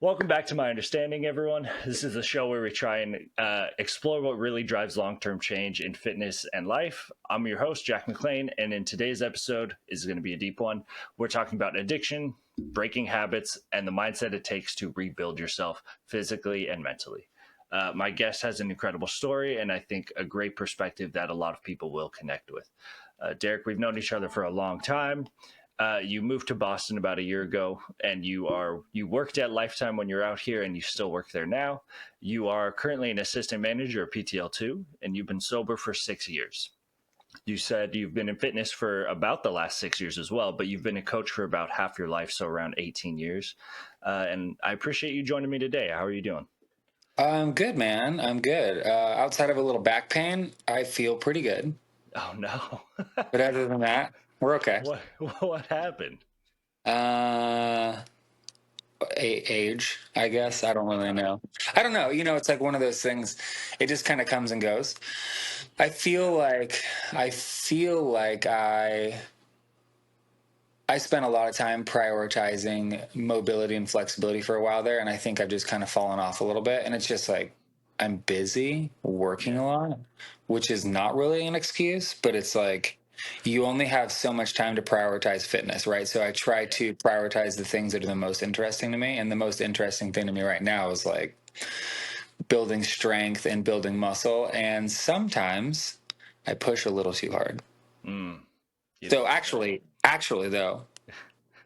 Welcome back to My Understanding, everyone. This is a show where we try and explore what really drives long term change in fitness and life. I'm your host, Jack McLean, and in today's episode is going to be a deep one. We're talking about addiction, breaking habits, and the mindset it takes to rebuild yourself physically and mentally. My guest has an incredible story, and I think a great perspective that a lot of people will connect with. Derek, we've known each other for a long time. You moved to Boston about a year ago, and you worked at Lifetime when you're out here, and you still work there now. You are currently an assistant manager at PTL2, and you've been sober for 6 years. You said you've been in fitness for about the last 6 years as well, but you've been a coach for about half your life, so around 18 years. And I appreciate you joining me today. How are you doing? I'm good, man. I'm good. Outside of a little back pain, I feel pretty good. Oh no! But other than that, we're okay. What happened? Uh, age, I guess. I don't really know. I don't know. It's like one of those things. It just kind of comes and goes. I feel like I feel like I spent a lot of time prioritizing mobility and flexibility for a while there, and I think I've just kind of fallen off a little bit. And it's just like I'm busy working Yeah, a lot, which is not really an excuse, but it's like you only have so much time to prioritize fitness, right? So I try yeah. to prioritize the things that are the most interesting to me, and the most interesting thing to me right now is like building strength and building muscle, and sometimes I push a little too hard. Mm, you So don't say. actually though,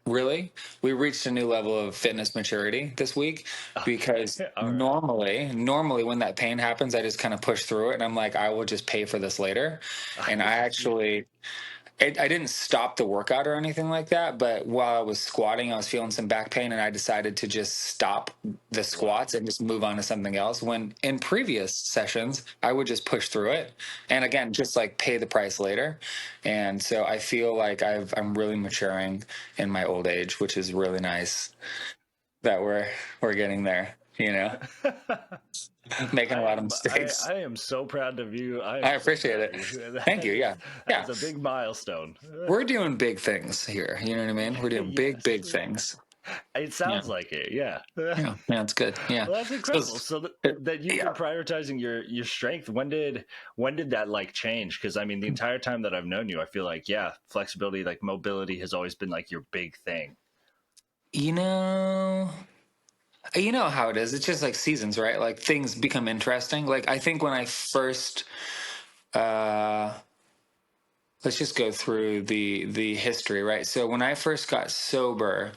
really, we reached a new level of fitness maturity this week Okay, because all right. normally when that pain happens, I just kind of push through it and I'm like, I will just pay for this later. I And got you. I didn't stop the workout or anything like that, but while I was squatting, I was feeling some back pain and I decided to just stop the Wow. squats and just move on to something else. When in previous sessions, I would just push through it. And again, just like pay the price later. And so I feel like I'm really maturing in my old age, which is really nice that we're getting there, making a lot of I mistakes. am so proud of you. I I am so appreciate proud of it. you. Thank you. Yeah. Yeah. That's a big milestone. We're doing big things here. You know what I mean? We're doing big, Yes. big things. It Yeah. sounds like it. Yeah. Yeah. Yeah. It's good. Yeah. Well, that's So, incredible. So that you've been yeah. prioritizing your strength. When did that like change? Because I mean, the entire time that I've known you, I feel like yeah, flexibility, like mobility, has always been like your big thing. You know, you know how it is. It's just like seasons, right? Like things become interesting. Like I think when I first, uh, let's just go through the history, right? So when I first got sober,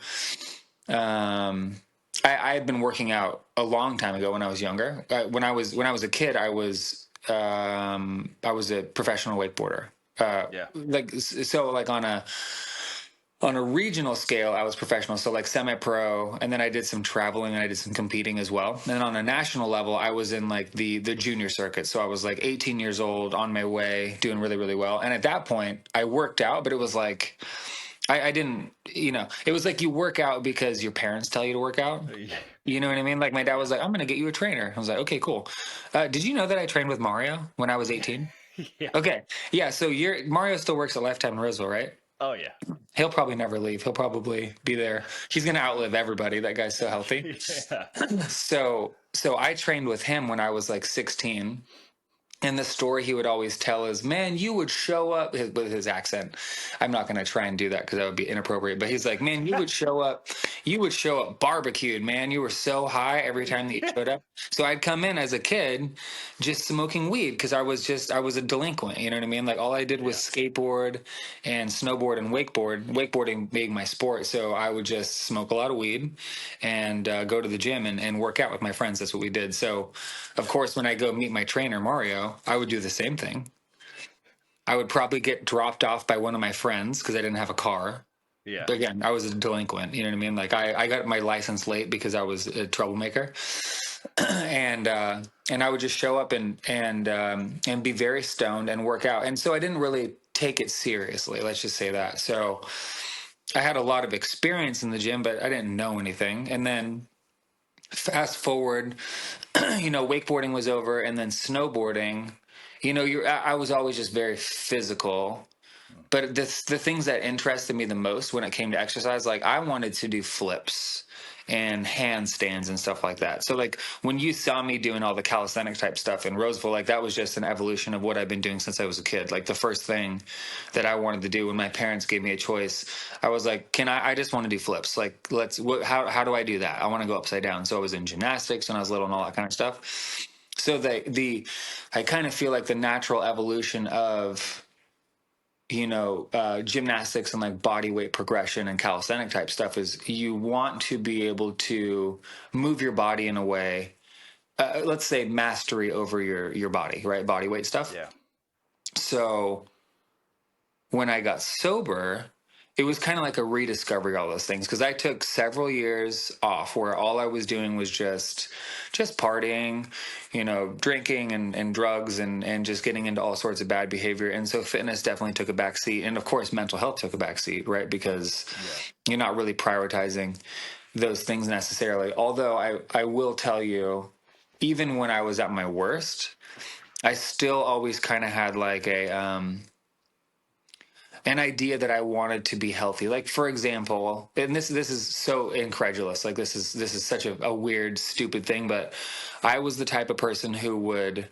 um, I had been working out a long time ago when I was younger. When I was a kid, I was a professional wakeboarder. Yeah. Like so, like on a regional scale, I was professional, so like semi-pro, and then I did some traveling and I did some competing as well. And then on a national level, I was in like the junior circuit, so I was like 18 years old, on my way, doing really really well. And at that point, I worked out, but it was like I didn't, it was like you work out because your parents tell you to work out. You know what I mean? Like my dad was Yeah. like, "I'm going to get you a trainer." I was like, "Okay, cool." Did you know that I trained with Mario when I was 18? Yeah. Okay, yeah. So Mario still works at Lifetime in Roseville, right? Oh yeah. He'll probably never leave. He'll probably be there. He's going to outlive everybody. That guy's so healthy. Yeah. So I trained with him when I was like 16. And the story he would always tell is, man, you would show up with his accent. I'm not going to try and do that because that would be inappropriate. But he's like, man, you would show up barbecued, man. You were so high every time that you showed up. So I'd come in as a kid just smoking weed because I was a delinquent. You know what I mean? Like all I did was Yeah. skateboard and snowboard and wakeboarding being my sport. So I would just smoke a lot of weed and go to the gym and work out with my friends. That's what we did. So, of course, when I go meet my trainer, Mario, I would do the same thing. I would probably get dropped off by one of my friends because I didn't have a car. Yeah. But again, I was a delinquent. You know what I mean? Like I got my license late because I was a troublemaker, and I would just show up and be very stoned and work out. And so I didn't really take it seriously. Let's just say that. So I had a lot of experience in the gym, but I didn't know anything. And then fast forward, wakeboarding was over, and then snowboarding. I was always just very physical, but the things that interested me the most when it came to exercise, like I wanted to do flips and handstands and stuff like that. So like when you saw me doing all the calisthenic type stuff in Roseville, like that was just an evolution of what I've been doing since I was a kid. Like the first thing that I wanted to do when my parents gave me a choice, I was like, I just want to do flips. Like how do I do that? I want to go upside down. So I was in gymnastics when I was little and all that kind of stuff. So I kind of feel like the natural evolution of gymnastics and like body weight progression and calisthenic type stuff is you want to be able to move your body in a way, let's say mastery over your body, right? Body weight stuff. Yeah. So when I got sober, it was kind of like a rediscovery of all those things, because I took several years off where all I was doing was just partying, drinking and drugs and just getting into all sorts of bad behavior. And so fitness definitely took a back seat. And of course, mental health took a back seat, right? Because you're not really prioritizing those things necessarily. Although I will tell you, even when I was at my worst, I still always kind of had like an idea that I wanted to be healthy. Like for example, and this is so incredulous. Like this is such a weird, stupid thing, but I was the type of person who would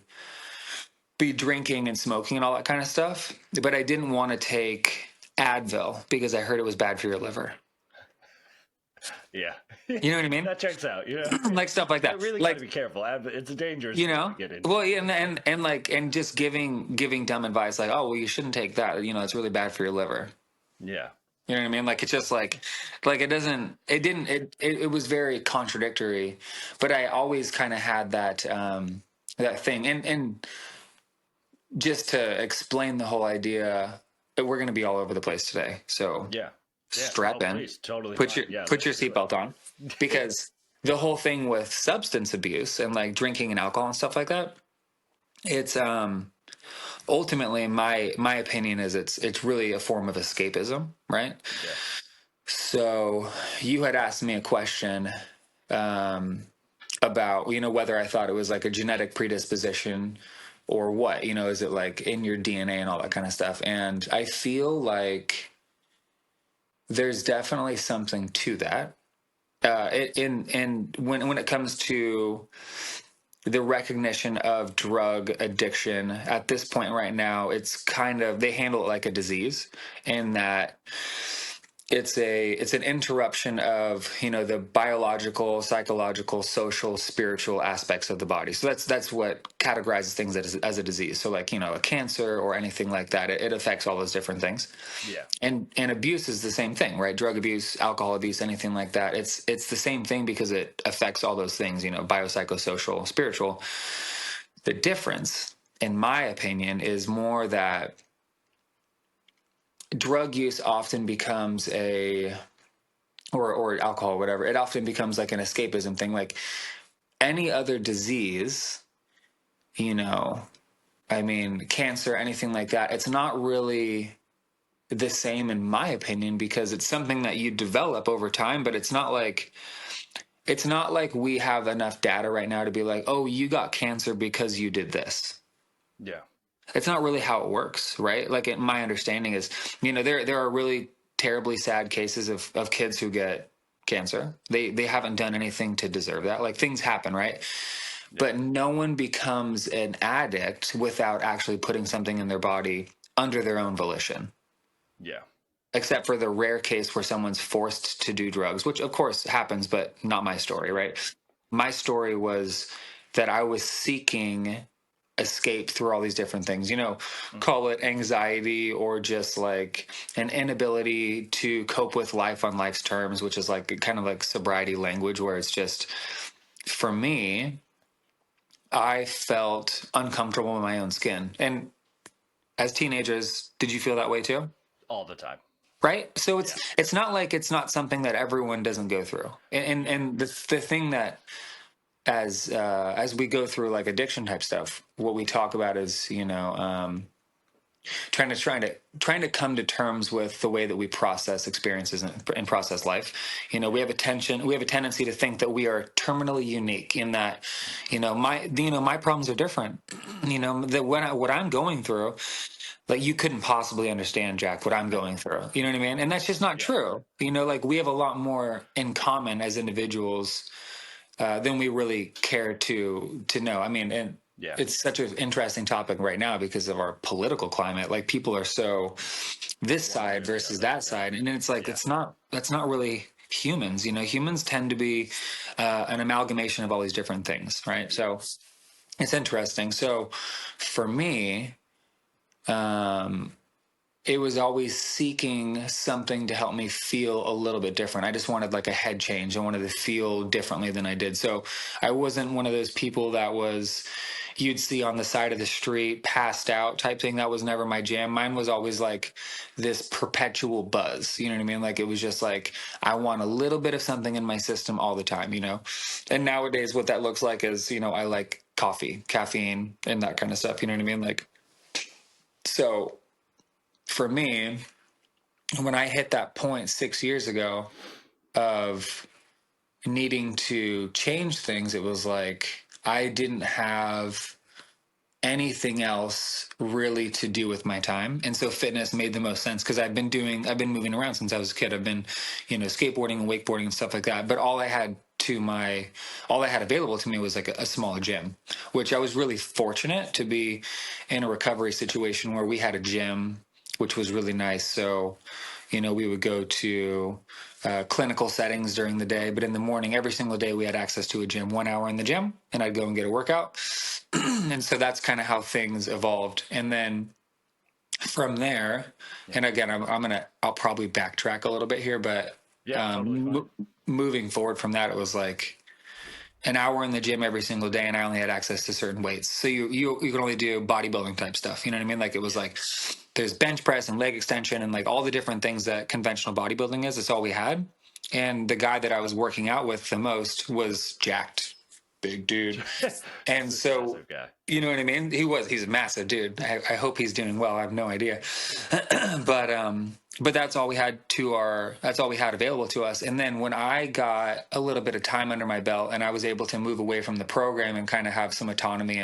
be drinking and smoking and all that kind of stuff, but I didn't want to take Advil because I heard it was bad for your liver. Yeah. You know what I mean? That checks out. Yeah. Like stuff like that. I really like, got to be careful. It's a dangerous thing to get into. Well, yeah, and just giving dumb advice like, oh, well, you shouldn't take that. It's really bad for your liver. Yeah. You know what I mean? Like it's just like it was very contradictory, but I always kind of had that that thing. And just to explain the whole idea, we're going to be all over the place today. So strap in, please, totally put your seatbelt on, because the whole thing with substance abuse and like drinking and alcohol and stuff like that, it's ultimately my opinion is it's really a form of escapism, right? Yeah. So you had asked me a question about whether I thought it was like a genetic predisposition or what, is it like in your DNA and all that kind of stuff. And I feel like there's definitely something to that. And when it comes to the recognition of drug addiction at this point right now, it's kind of, they handle it like a disease, in that it's an interruption of the biological, psychological, social, spiritual aspects of the body. So that's what categorizes things as a disease. So like a cancer or anything like that, it affects all those different things. Yeah. And abuse is the same thing, right? Drug abuse, alcohol abuse, anything like that. It's the same thing because it affects all those things. Biopsychosocial, spiritual. The difference, in my opinion, is more that drug use often becomes or alcohol, whatever, it often becomes like an escapism thing. Like any other disease, cancer, anything like that, it's not really the same in my opinion, because it's something that you develop over time, but it's not like we have enough data right now to be like, oh, you got cancer because you did this. Yeah. It's not really how it works, right? Like my understanding is, there are really terribly sad cases of kids who get cancer. They haven't done anything to deserve that. Like things happen, right? Yeah. But no one becomes an addict without actually putting something in their body under their own volition. Yeah. Except for the rare case where someone's forced to do drugs, which of course happens, but not my story, right? My story was that I was seeking escape through all these different things, call it anxiety or just like an inability to cope with life on life's terms, which is like kind of like sobriety language, where it's just, for me, I felt uncomfortable in my own skin. And as teenagers, did you feel that way too? All the time. Right. So it's not like it's not something that everyone doesn't go through. And the thing that, as we go through like addiction type stuff, what we talk about is, trying to come to terms with the way that we process experiences and process life. We have a tendency to think that we are terminally unique in that, my problems are different. That what I'm going through, like you couldn't possibly understand, Jack, what I'm going through. You know what I mean? And that's just not Yeah. true. You know, like we have a lot more in common as individuals than we really care to know. I mean, and Yeah. it's such an interesting topic right now because of our political climate. Like people are so this One way side or the versus other. that Yeah. side, and then it's like Yeah. that's not really humans. You know, humans tend to be an amalgamation of all these different things, right? So it's interesting. So for me, um, it was always seeking something to help me feel a little bit different. I just wanted like a head change. I wanted to feel differently than I did. So I wasn't one of those people that was you'd see on the side of the street passed out type thing. That was never my jam. Mine was always like this perpetual buzz. You know what I mean? Like it was just like I want a little bit of something in my system all the time, you know? And nowadays what that looks like is, you know, I like coffee, caffeine, and that kind of stuff. You know what I mean? Like so for me, when I hit that point 6 years ago of needing to change things, it was like I didn't have anything else really to do with my time. And so fitness made the most sense because I've been moving around since I was a kid. I've been, you know, skateboarding and wakeboarding and stuff like that. But all I had available to me was like a small gym, which I was really fortunate to be in a recovery situation where we had a gym, which was really nice. So, you know, we would go to clinical settings during the day, but in the morning, every single day, we had access to a gym, 1 hour in the gym, and I'd go and get a workout. And so that's kind of how things evolved. And then from there, Yeah. and again, I'll probably backtrack a little bit here, but Yeah. Totally um, fine. moving forward from that, it was like an hour in the gym every single day, and I only had access to certain weights. So you can only do bodybuilding type stuff. You know what I mean? Like it was Yeah. like there's bench press and leg extension and like all the different things that conventional bodybuilding is. It's all we had. And the guy that I was working out with the most was jacked, big dude. This And is a so, massive guy. you know what I mean? He's a massive dude. I hope he's doing well. I have no idea. But that's all we had available to us. And then when I got a little bit of time under my belt and I was able to move away from the program and kind of have some autonomy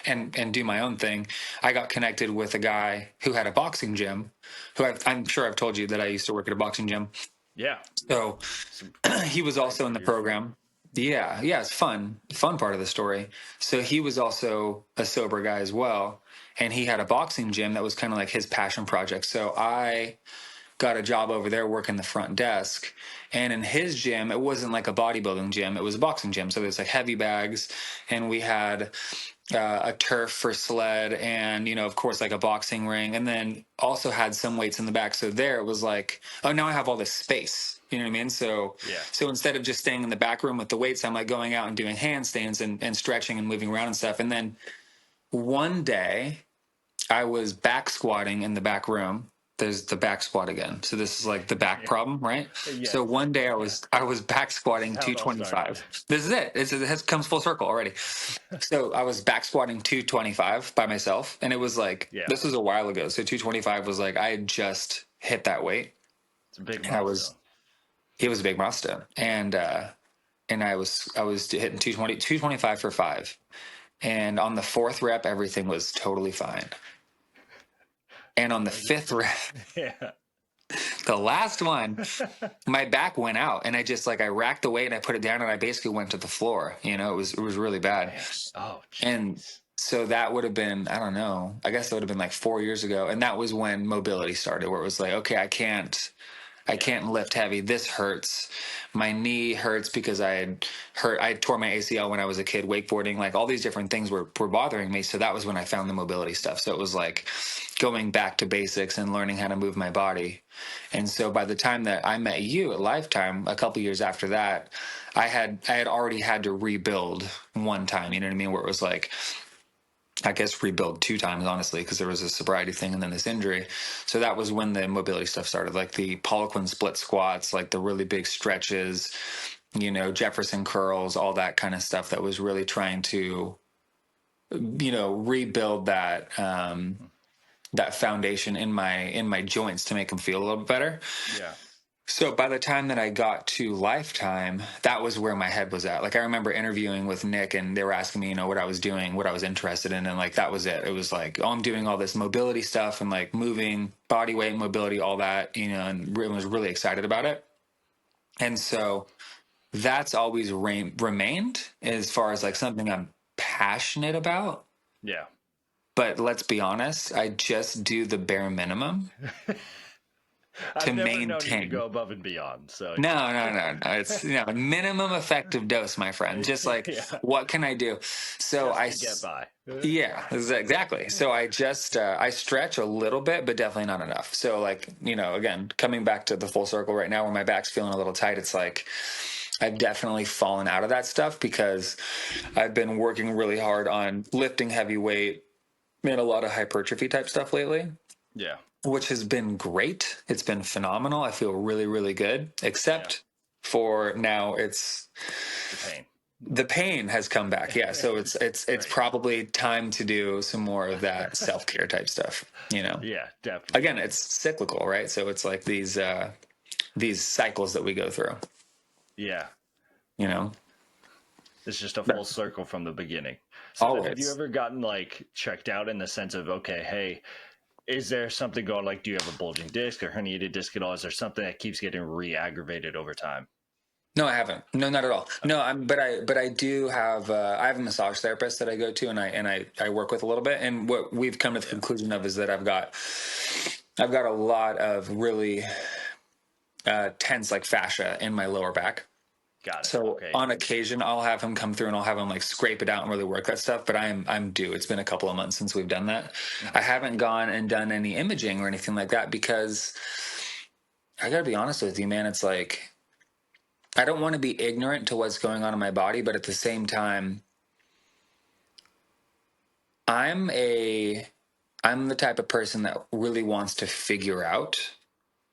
and do my own thing, I got connected with a guy who had a boxing gym, I'm sure I've told you that I used to work at a boxing gym. Yeah. So Some he was great also in the memories. program. Yeah, it's fun part of the story. So he was also a sober guy as well, and he had a boxing gym that was kind of like his passion project. So I got a job over there working the front desk, and in his gym, it wasn't like a bodybuilding gym; it was a boxing gym. So there's like heavy bags, and we had a turf for sled, and you know, of course, like a boxing ring, and then also had some weights in the back. So there it was like, oh, now I have all this space. You know what I mean? So, Yeah. so instead of just staying in the back room with the weights, I'm like going out and doing handstands and stretching and moving around and stuff. And then one day, I was back squatting in the back room. There's the back squat again. So this is like the back Yeah. problem, right? So Yes. one day Yeah. I was back This is squatting how it all started. 225. This is it. It comes full circle already. So I was back squatting 225 by myself, and it was like Yeah. this was a while ago. So 225 was like I had just hit that weight, It's a big and milestone. it was a big milestone, and I was hitting 220 225 for 5, and on the fourth rep everything was totally fine. And on the fifth rep, Yeah. the last one, my back went out, and I racked the weight and I put it down, and I basically went to the floor. You know, it was really bad. Man. Oh, And jeez. so that would have been, I don't know, I guess that would have been like 4 years ago. And that was when mobility started, where it was like, okay, I Yeah. can't lift heavy. This hurts. My knee hurts because I tore my ACL when I was a kid wakeboarding. Like all these different things were bothering me. So that was when I found the mobility stuff. So it was like going back to basics and learning how to move my body. And so by the time that I met you at Lifetime, a couple years after that, I had already had to rebuild one time. You know what I mean? Where it was like, I guess rebuild 2 times, honestly, because there was a sobriety thing and then this injury. So that was when the mobility stuff started, like the Poliquin split squats, like the really big stretches, you know, Jefferson curls, all that kind of stuff that was really trying to, you know, rebuild that foundation in my joints to make them feel a little bit better. Yeah. So by the time that I got to Lifetime, that was where my head was at. Like I remember interviewing with Nick and they were asking me, what I was doing, what I was interested in. And like, that was it. It was like, oh, I'm doing all this mobility stuff and like moving, body weight, mobility, all that, and was really excited about it. And so that's always remained as far as like something I'm passionate about. Yeah. But let's be honest, I just do the bare minimum to I've never known you to maintain. go above and beyond. So No. It's minimum effective dose, my friend. Just like, yeah, what can I do? So just to get by. yeah, exactly. So I just I stretch a little bit, but definitely not enough. So like, again, coming back to the full circle right now, where my back's feeling a little tight, it's like I've definitely fallen out of that stuff because I've been working really hard on lifting heavy weight and a lot of hypertrophy type stuff lately. Yeah. Which has been great. It's been phenomenal. I feel really, really good, except for now it's the pain. The pain has come back. Yeah. So it's Right. probably time to do some more of that self-care type stuff, Yeah, definitely. Again, it's cyclical, right? So it's like these cycles that we go through. Yeah. It's just a full circle from the beginning. So Always. have you ever gotten like checked out in the sense of, okay, hey, is there something going, like, do you have a bulging disc or herniated disc at all? Is there something that keeps getting re-aggravated over time? No, I haven't. No, not at all. No, but I do have I have a massage therapist that I go to and I work with a little bit. And what we've come to the conclusion of is that I've got a lot of really tense like fascia in my lower back. Got it. So Okay. on occasion, I'll have him come through and I'll have him like scrape it out and really work that stuff. But I'm due. It's been a couple of months since we've done that. I haven't gone and done any imaging or anything like that because I got to be honest with you, man. It's like I don't want to be ignorant to what's going on in my body, but at the same time, I'm the type of person that really wants to figure out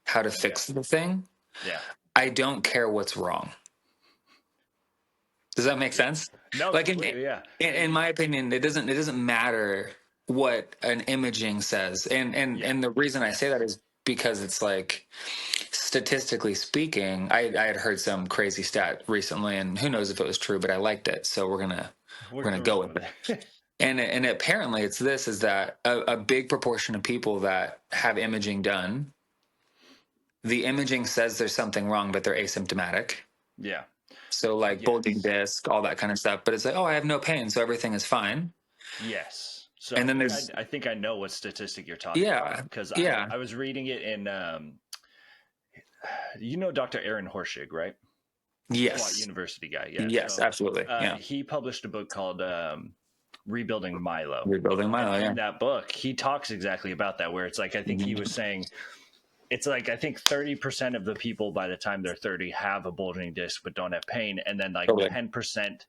how to fix the thing. Yeah. I don't care what's wrong. Does that make sense? No, Like completely, yeah. in my opinion, it doesn't matter what an imaging says. And the reason I say that is because it's like statistically speaking, I had heard some crazy stat recently and who knows if it was true, but I liked it. So we're gonna go with it. And apparently it's this is that a big proportion of people that have imaging done, the imaging says there's something wrong, but they're asymptomatic. Yeah. So like bulging disc, all that kind of stuff. But it's like, oh, I have no pain, so everything is fine. Yes. So And then I think I know what statistic you're talking about because I was reading it in, Dr. Aaron Horschig, right? Yes. SWAT University guy. Yeah. Yes, so, absolutely. Yeah. He published a book called Rebuilding Milo. Rebuilding Milo, and yeah. in that book, he talks exactly about that, where it's like, I think he was saying, it's like, I think 30% of the people by the time they're 30 have a bulging disc but don't have pain. And then like 10%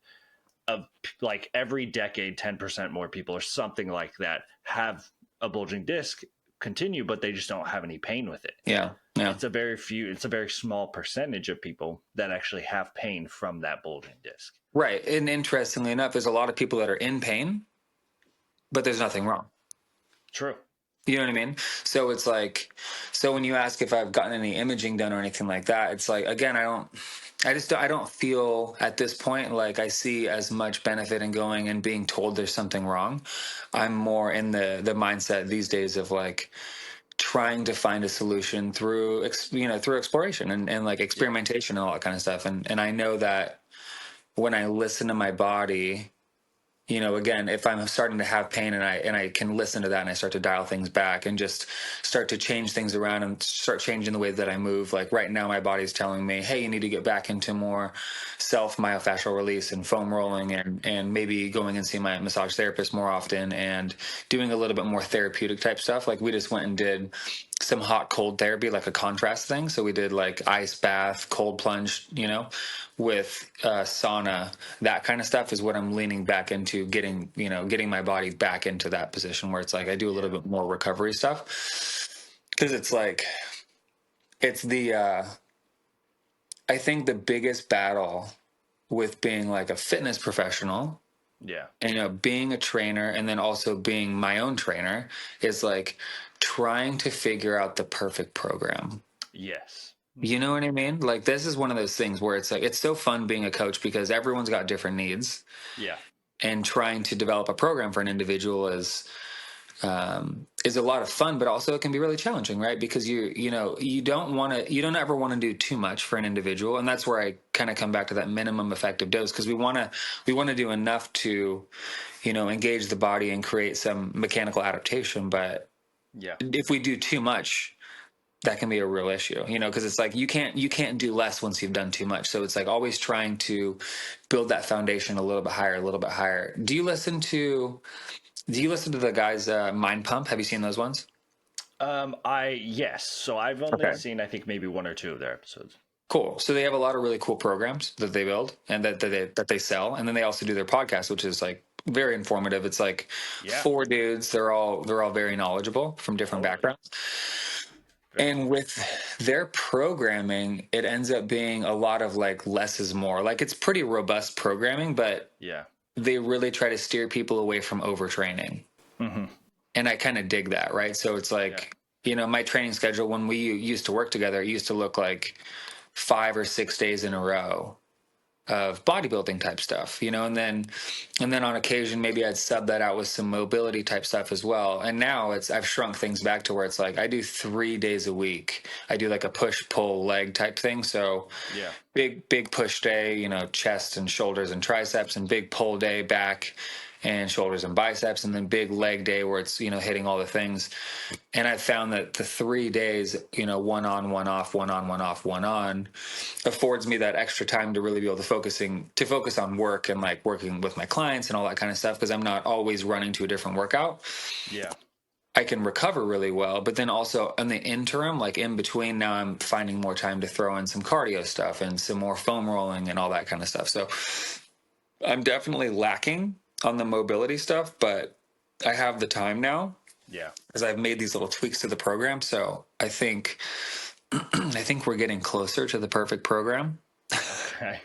of like every decade, 10% more people or something like that have a bulging disc continue, but they just don't have any pain with it. Yeah. It's a very small percentage of people that actually have pain from that bulging disc. Right. And interestingly enough, there's a lot of people that are in pain, but there's nothing wrong. True. You know what I mean? So it's like, so when you ask if I've gotten any imaging done or anything like that, it's like, again, I don't feel at this point like I see as much benefit in going and being told there's something wrong. I'm more in the mindset these days of like trying to find a solution through exploration and like experimentation and all that kind of stuff. And I know that when I listen to my body, again, if I'm starting to have pain and I can listen to that and I start to dial things back and just start to change things around and start changing the way that I move. Like right now, my body's telling me, hey, you need to get back into more self myofascial release and foam rolling and maybe going and seeing my massage therapist more often and doing a little bit more therapeutic type stuff. Like we just went and did some hot cold therapy, like a contrast thing. So we did like ice bath, cold plunge, with sauna, that kind of stuff is what I'm leaning back into getting my body back into that position where it's like I do a little bit more recovery stuff. Because it's like, it's I think the biggest battle with being like a fitness professional, and being a trainer and then also being my own trainer is like trying to figure out the perfect program. Yes. You know what I mean? Like, this is one of those things where it's like, it's so fun being a coach because everyone's got different needs, Yeah. and trying to develop a program for an individual is a lot of fun, but also it can be really challenging, right? Because you don't ever want to do too much for an individual, and that's where I kind of come back to that minimum effective dose, because we want to do enough to, engage the body and create some mechanical adaptation. But Yeah. if we do too much, that can be a real issue, because it's like you can't do less once you've done too much. So it's like always trying to build that foundation a little bit higher, a little bit higher. Do you listen to the guys Mind Pump? Have you seen those ones? Yes. So I've only Okay. seen, I think, maybe one or two of their episodes. Cool. So they have a lot of really cool programs that they build and that they sell, and then they also do their podcast, which is like very informative. It's like Yeah. four dudes. They're all very knowledgeable from different Totally. backgrounds. Very And cool. with their programming, it ends up being a lot of like less is more. Like, it's pretty robust programming, but Yeah. they really try to steer people away from overtraining. Hmm. And I kind of dig that, right? So it's Yeah. like, my training schedule when we used to work together, it used to look like 5 or 6 days in a row of bodybuilding type stuff, and then on occasion maybe I'd sub that out with some mobility type stuff as well. And now I've shrunk things back to where it's like I do 3 days a week. I do like a push pull leg type thing. So Yeah. big push day, chest and shoulders and triceps, and big pull day, back and shoulders and biceps, and then big leg day where it's hitting all the things. And I found that the 3 days, one on, one off, one on, one off, one on, affords me that extra time to really be able to focus on work and like working with my clients and all that kind of stuff, because I'm not always running to a different workout. Yeah. I can recover really well, but then also in the interim, like in between, now I'm finding more time to throw in some cardio stuff and some more foam rolling and all that kind of stuff. So I'm definitely lacking on the mobility stuff, but I have the time now Yeah. because I've made these little tweaks to the program. So I think I think we're getting closer to the perfect program. Okay.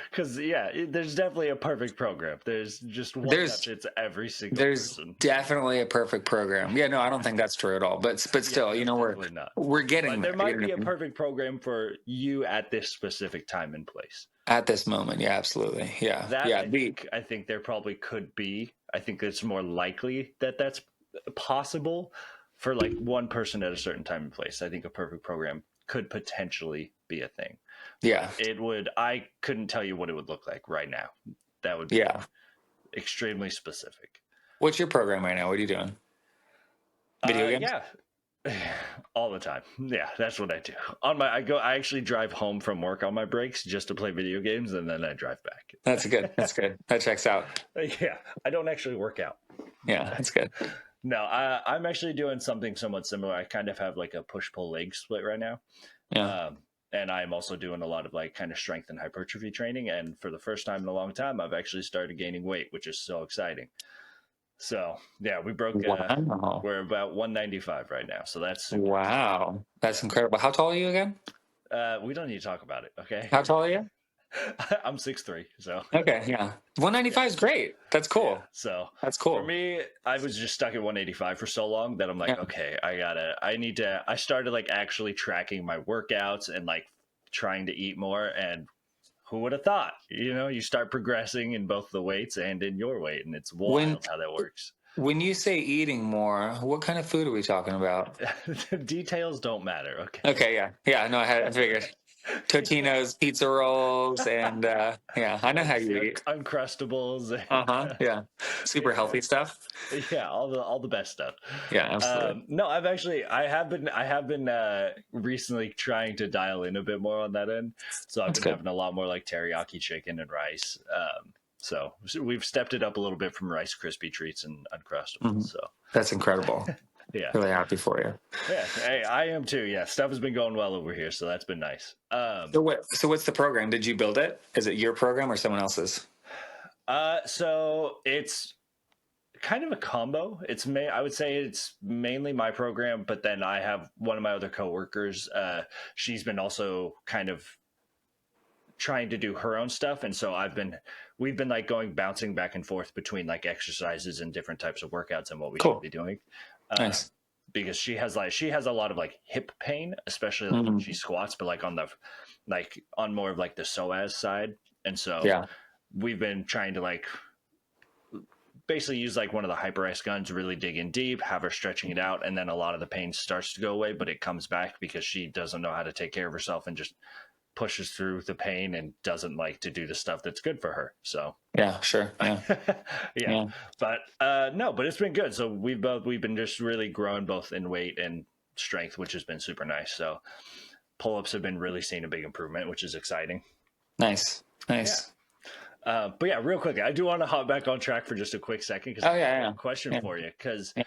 Because there's definitely a perfect program. There's just one that There's fits every single there's person. definitely a perfect program. Yeah, no, I don't think that's true at all. But Yeah, still, no, we're definitely not. we're getting But there there. You might know be what a I mean? perfect program for you at this specific time and place. At this moment, yeah, absolutely, yeah, That yeah. I think there probably could be. I think it's more likely that that's possible for like one person at a certain time and place. I think a perfect program could potentially be a thing, Yeah, but I couldn't tell you what it would look like right now. That would be yeah. extremely specific. What's your program right now? What are you doing? Video games? Yeah, all the time. Yeah, that's what I do. I actually drive home from work on my breaks just to play video games, and then I drive back. That's good. That's good. That checks out. Yeah, I don't actually work out. Yeah, that's good. No, I'm actually doing something somewhat similar. I kind of have like a push pull leg split right now. Yeah. Um, and I'm also doing a lot of like kind of strength and hypertrophy training. And for the first time in a long time, I've actually started gaining weight, which is so exciting. So yeah, Wow. we're about 195 right now. So that's super exciting. Wow. That's incredible. How tall are you again? We don't need to talk about it. Okay. How tall are you? I'm 6'3", so Okay, yeah. 195 is great. That's yeah. cool. So That's for cool. me, I was just stuck at 185 for so long that I'm like, Yeah. okay, I started like actually tracking my workouts and like trying to eat more. And who would have thought? You start progressing in both the weights and in your weight, and it's When wild how that works. when you say eating more, what kind of food are we talking about? The details don't matter. Okay. Okay, yeah. Yeah, no, I figured. Yeah. Totinos, pizza rolls, and yeah, I know how you eat. Uncrustables Uh-huh. and Yeah. Super yeah, healthy stuff. yeah, all the best stuff. Yeah, absolutely. No, I have been recently trying to dial in a bit more on that end. So I've That's been good. having a lot more like teriyaki chicken and rice. So we've stepped it up a little bit from Rice Krispie treats and Uncrustables. Hmm. So That's incredible. yeah, Really happy for you. yeah, hey, I am too. Yeah, stuff has been going well over here, so that's been nice. So what's the program? Did you build it? Is it your program or someone else's? So it's kind of a combo. I would say it's mainly my program, but then I have one of my other coworkers. She's been also kind of trying to do her own stuff, and so we've been like bouncing back and forth between like exercises and different types of workouts and what we should Cool. be doing. Nice. because she has a lot of like hip pain, especially like when she Mm. squats, but like on the like on more of like the psoas side. And so Yeah. we've been trying to like basically use like one of the HyperX guns, really dig in deep, have her stretching it out, and then a lot of the pain starts to go away, but it comes back because she doesn't know how to take care of herself and just pushes through the pain and doesn't like to do the stuff that's good for her. So Yeah, sure. Yeah. yeah, Yeah. but no, but it's been good. So we've been just really growing both in weight and strength, which has been super nice. So pull-ups have been really seeing a big improvement, which is exciting. Nice. Yeah. Nice. But yeah, real quick, I do want to hop back on track for just a quick second because Oh I have a yeah, question yeah. for you. Because Yeah.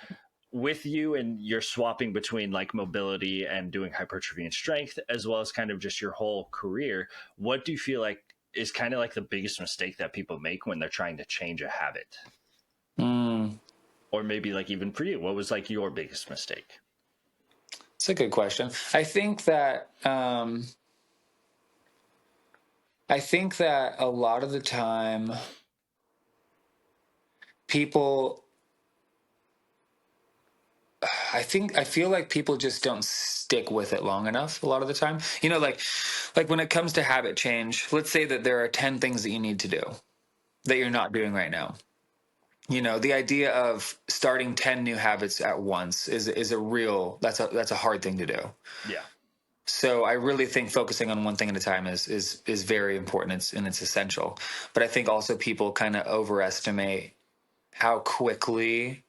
with you and you're swapping between like mobility and doing hypertrophy and strength, as well as kind of just your whole career, what do you feel like is kind of like the biggest mistake that people make when they're trying to change a habit? Mm, Or maybe like even for you, what was like your biggest mistake? it's a good question. I think that a lot of the time people I feel like people just don't stick with it long enough a lot of the time. Like when it comes to habit change, let's say that there are 10 things that you need to do that you're not doing right now. The idea of starting 10 new habits at once is a real that's a hard thing to do. Yeah. So I really think focusing on one thing at a time is very important. It's essential. But I think also people kind of overestimate how quickly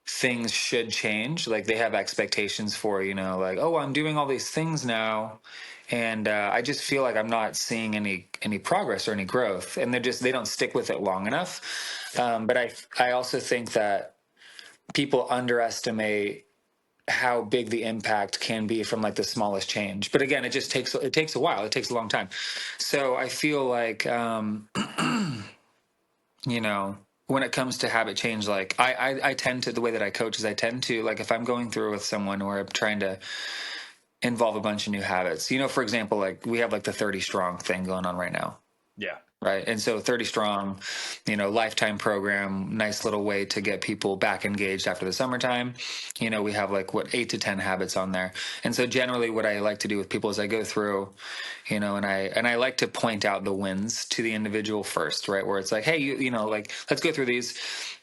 things should change. Like they have expectations for, like, oh, I'm doing all these things now, and I just feel like I'm not seeing any progress or any growth, and they don't stick with it long enough. But I also think that people underestimate how big the impact can be from like the smallest change. But again, it takes a while. It takes a long time. So I feel like you know when it comes to habit change, like I tend to, the way that I coach is I tend to, like, if I'm going through with someone or I'm trying to involve a bunch of new habits, for example, like we have like the 30 strong thing going on right now. Yeah. Right. And so 30 strong, lifetime program, nice little way to get people back engaged after the summertime. We have like 8 to 10 habits on there. And so generally what I like to do with people is I go through, and I like to point out the wins to the individual first, right? Where it's like, hey, like, let's go through these.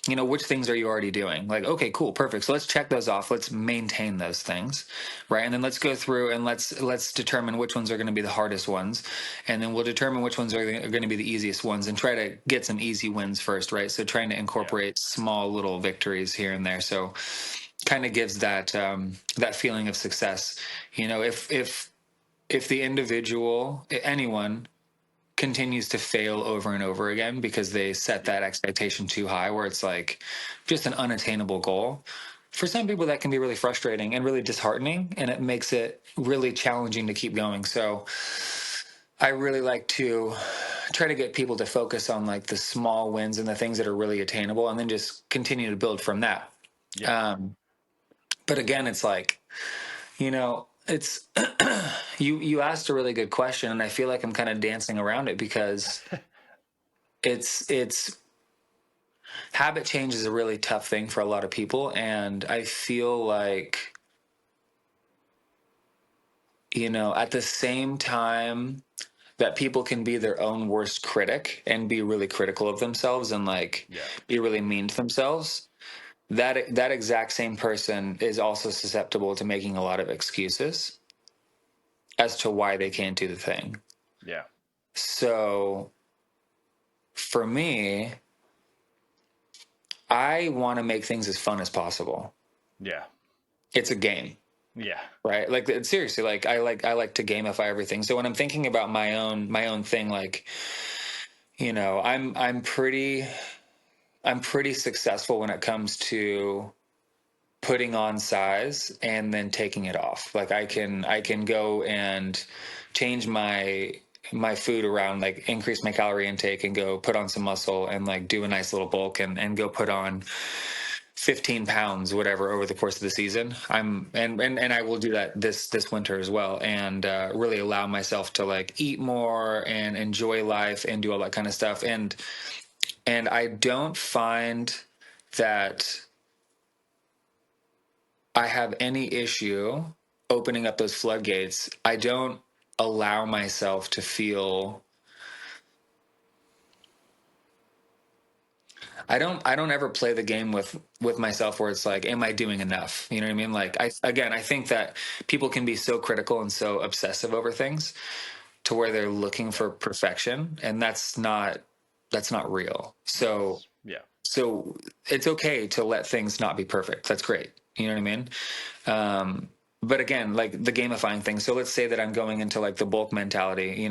Which things are you already doing? Like, okay, cool, perfect. So let's check those off. Let's maintain those things, right? And then let's go through and let's determine which ones are going to be the hardest ones, and then we'll determine which ones are going to be the easiest ones, and try to get some easy wins first, right? So trying to Yeah. incorporate small little victories here and there, so kind of gives that feeling of success. If the individual, anyone, continues to fail over and over again because they set Yeah. that expectation too high, where it's like just an unattainable goal, for some people that can be really frustrating and really disheartening, and it makes it really challenging to keep going. So I really like to try to get people to focus on like the small wins and the things that are really attainable, and then just continue to build from that. Yeah. um, but again, it's like, it's you asked a really good question, and I feel like I'm kind of dancing around it, because it's habit change is a really tough thing for a lot of people, and I feel like, at the same time that people can be their own worst critic and be really critical of themselves and like Yeah. be really mean to themselves, that exact same person is also susceptible to making a lot of excuses as to why they can't do the thing. Yeah. So for me, I want to make things as fun as possible. Yeah. It's a game, Yeah. right? Like, seriously, like I like to gamify everything. So when I'm thinking about my own thing, like, I'm pretty successful when it comes to putting on size and then taking it off. Like I can go and change my food around, like increase my calorie intake and go put on some muscle and like do a nice little bulk and go put on 15 pounds, whatever, over the course of the season. And I will do that this winter as well, and really allow myself to like eat more and enjoy life and do all that kind of stuff. And I don't find that I have any issue opening up those floodgates, I don't allow myself to feel. I don't ever play the game with myself where it's like, am I doing enough? You know what I mean? Like, I think that people can be so critical and so obsessive over things to where they're looking Yeah. for perfection, and that's not real. So Yes. Yeah. so it's okay to let things not be perfect. That's great. You know what I mean? But again, like the gamifying thing. So let's say that I'm going into like the bulk mentality.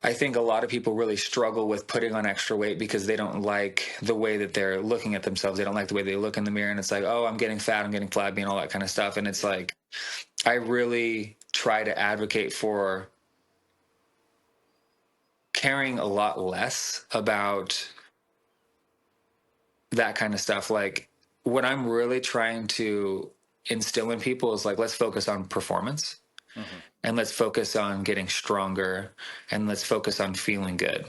I think a lot of people really struggle with putting on extra weight because they don't like the way that they're looking at themselves. They don't like the way they look in the mirror. And it's like, oh, I'm getting fat, I'm getting flabby, and all that kind of stuff. And it's Yeah. like, I really try to advocate for caring a lot less about that kind of stuff. Like, what I'm really trying to instill in people is like, let's focus on performance, Hmm. and let's focus on getting stronger, and let's focus on feeling good.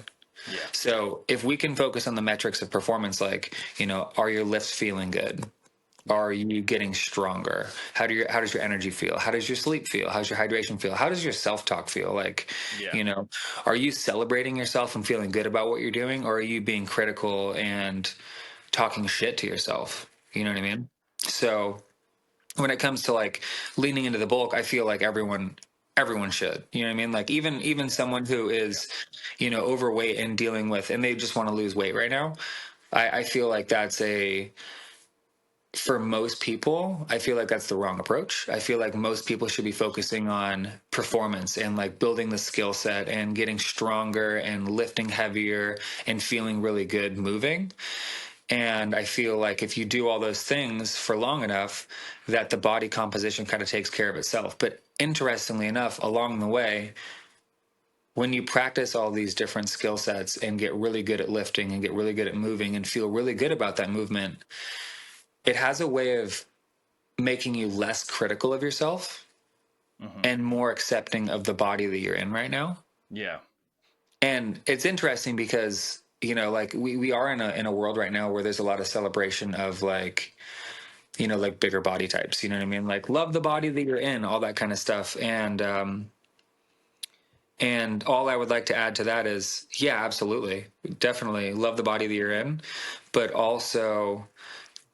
Yeah. So if we can focus on the metrics of performance, like, are your lifts feeling good? Are you getting stronger? How does your energy feel? How does your sleep feel? How's your hydration feel? How does your self-talk feel? Like, Yeah. you know, are you celebrating yourself and feeling good about what you're doing? Or are you being critical and talking shit to yourself? You know what I mean? So when it comes to like leaning into the bulk, I feel like everyone should. You know what I mean? Like even Yeah. someone who Yeah. is, overweight and dealing with, and they just want to lose weight right now. I feel like for most people, I feel like that's the wrong approach. I feel like most people should be focusing on performance and like building the skill set and getting stronger and lifting heavier and feeling really good moving. And I feel like if you do all those things for long enough, that the body composition kind of takes care of itself. But interestingly enough, along the way, when you practice all these different skill sets and get really good at lifting and get really good at moving and feel really good about that movement, it has a way of making you less critical of yourself Hmm. and more accepting of the body that you're in right now. Yeah. And it's interesting because, like we are in a world right now where there's a lot of celebration of like, like bigger body types, you know what I mean? Like love the body that you're in, all that kind of stuff. And all I would like to add to that is, yeah, absolutely. Definitely love the body that you're in, but also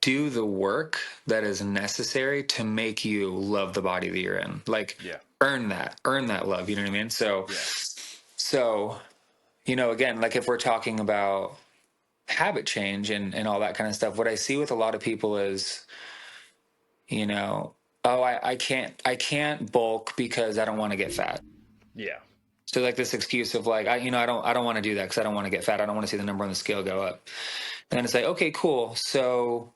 do the work that is necessary to make you love the body that you're in. Like Yeah. earn that love, you know what I mean? So, Yeah. so, again, like if we're talking about habit change and all that kind of stuff, what I see with a lot of people is, you know, oh, I can't bulk because I don't want to get fat. Yeah. So like this excuse of like, I don't want to do that because I don't want to get fat. I don't want to see the number on the scale go up. And then it's like, okay, cool. So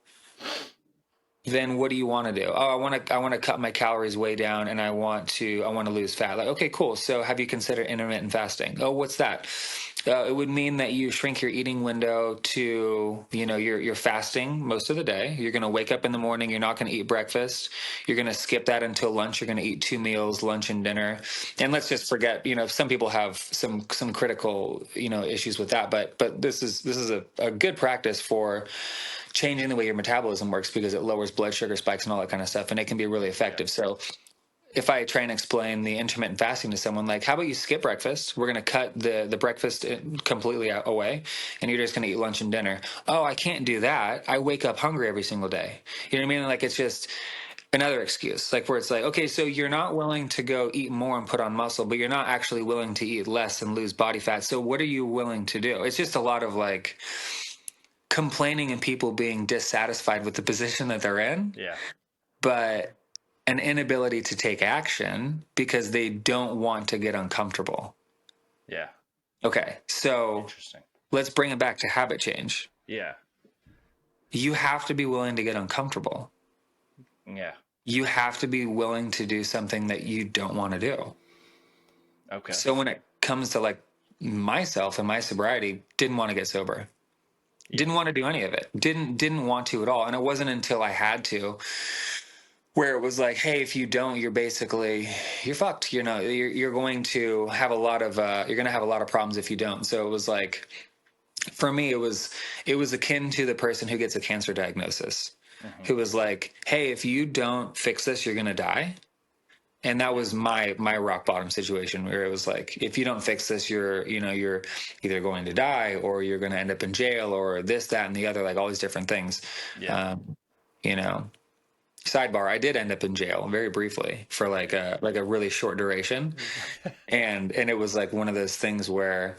then what do you want to do? Oh, I want to cut my calories way down and I want to lose fat. Like, okay, cool. So have you considered intermittent fasting? Oh, what's that? It would mean that you shrink your eating window to, you're fasting most of the day. You're going to wake up in the morning. You're not going to eat breakfast. You're going to skip that until lunch. You're going to eat 2 meals, lunch and dinner. And let's just forget, some people have some critical, issues with that. But this is a good practice for changing the way your metabolism works because it lowers blood sugar spikes and all that kind of stuff. And it can be really Yeah. effective. So if I try and explain the intermittent fasting to someone, like, how about you skip breakfast? We're going to cut the breakfast completely away, and you're just going to eat lunch and dinner. Oh, I can't do that. I wake up hungry every single day. You know what I mean? Like, it's just another excuse, like where it's like, okay, so you're not willing to go eat more and put on muscle, but you're not actually willing to eat less and lose body fat. So what are you willing to do? It's just a lot of like complaining and people being dissatisfied with the position that they're in, Yeah. but an inability to take action because they don't want to get uncomfortable. Yeah. Okay, so Interesting. let's bring it back to habit change. Yeah. You have to be willing to get uncomfortable. Yeah. You have to be willing to do something that you don't want to do. Okay. So when it comes to like myself and my sobriety, didn't want to get sober. Yeah. Didn't want to do any of it. Didn't want to at all. And it wasn't until I had to where it was like, hey, if you don't, you're fucked. You're going to have a lot of you're going to have a lot of problems if you don't. So it was like, for me, it was akin to the person who gets a cancer diagnosis. who was like, hey, if you don't fix this, you're going to die. And that was my rock bottom situation, where it was like, if you don't fix this, you're either going to die, or you're going to end up in jail, or this, that, and the other, like all these different things. Yeah. You know, sidebar, I did end up in jail very briefly for like a really short duration. And it was like one of those things where,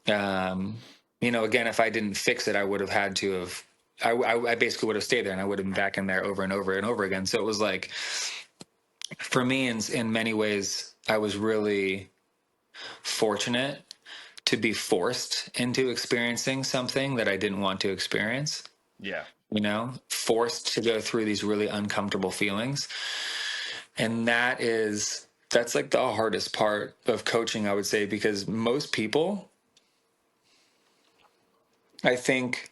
again, if I didn't fix it, I would have had to have, I basically would have stayed there, and I would have been back in there over and over and over again. So it was like, for me, in many ways, I was really fortunate to be forced into experiencing something that I didn't want to experience. Yeah. Forced to go through these really uncomfortable feelings. And that's like the hardest part of coaching, I would say, because most people, I think,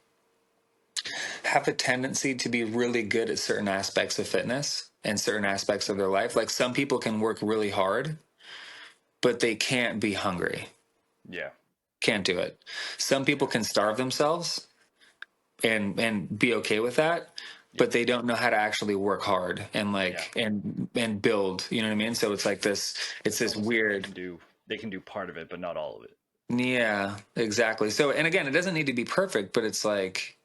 have a tendency to be really good at certain aspects of fitness and certain aspects of their life. Like, some people can work really hard, but they can't be hungry. Yeah. Can't do it. Some people can starve themselves and be okay with that, but they don't know how to actually work hard and and build, you know what I mean? So it's like it's this weird, they can do part of it, but not all of it. Yeah, exactly. So, and again, it doesn't need to be perfect, but it's like,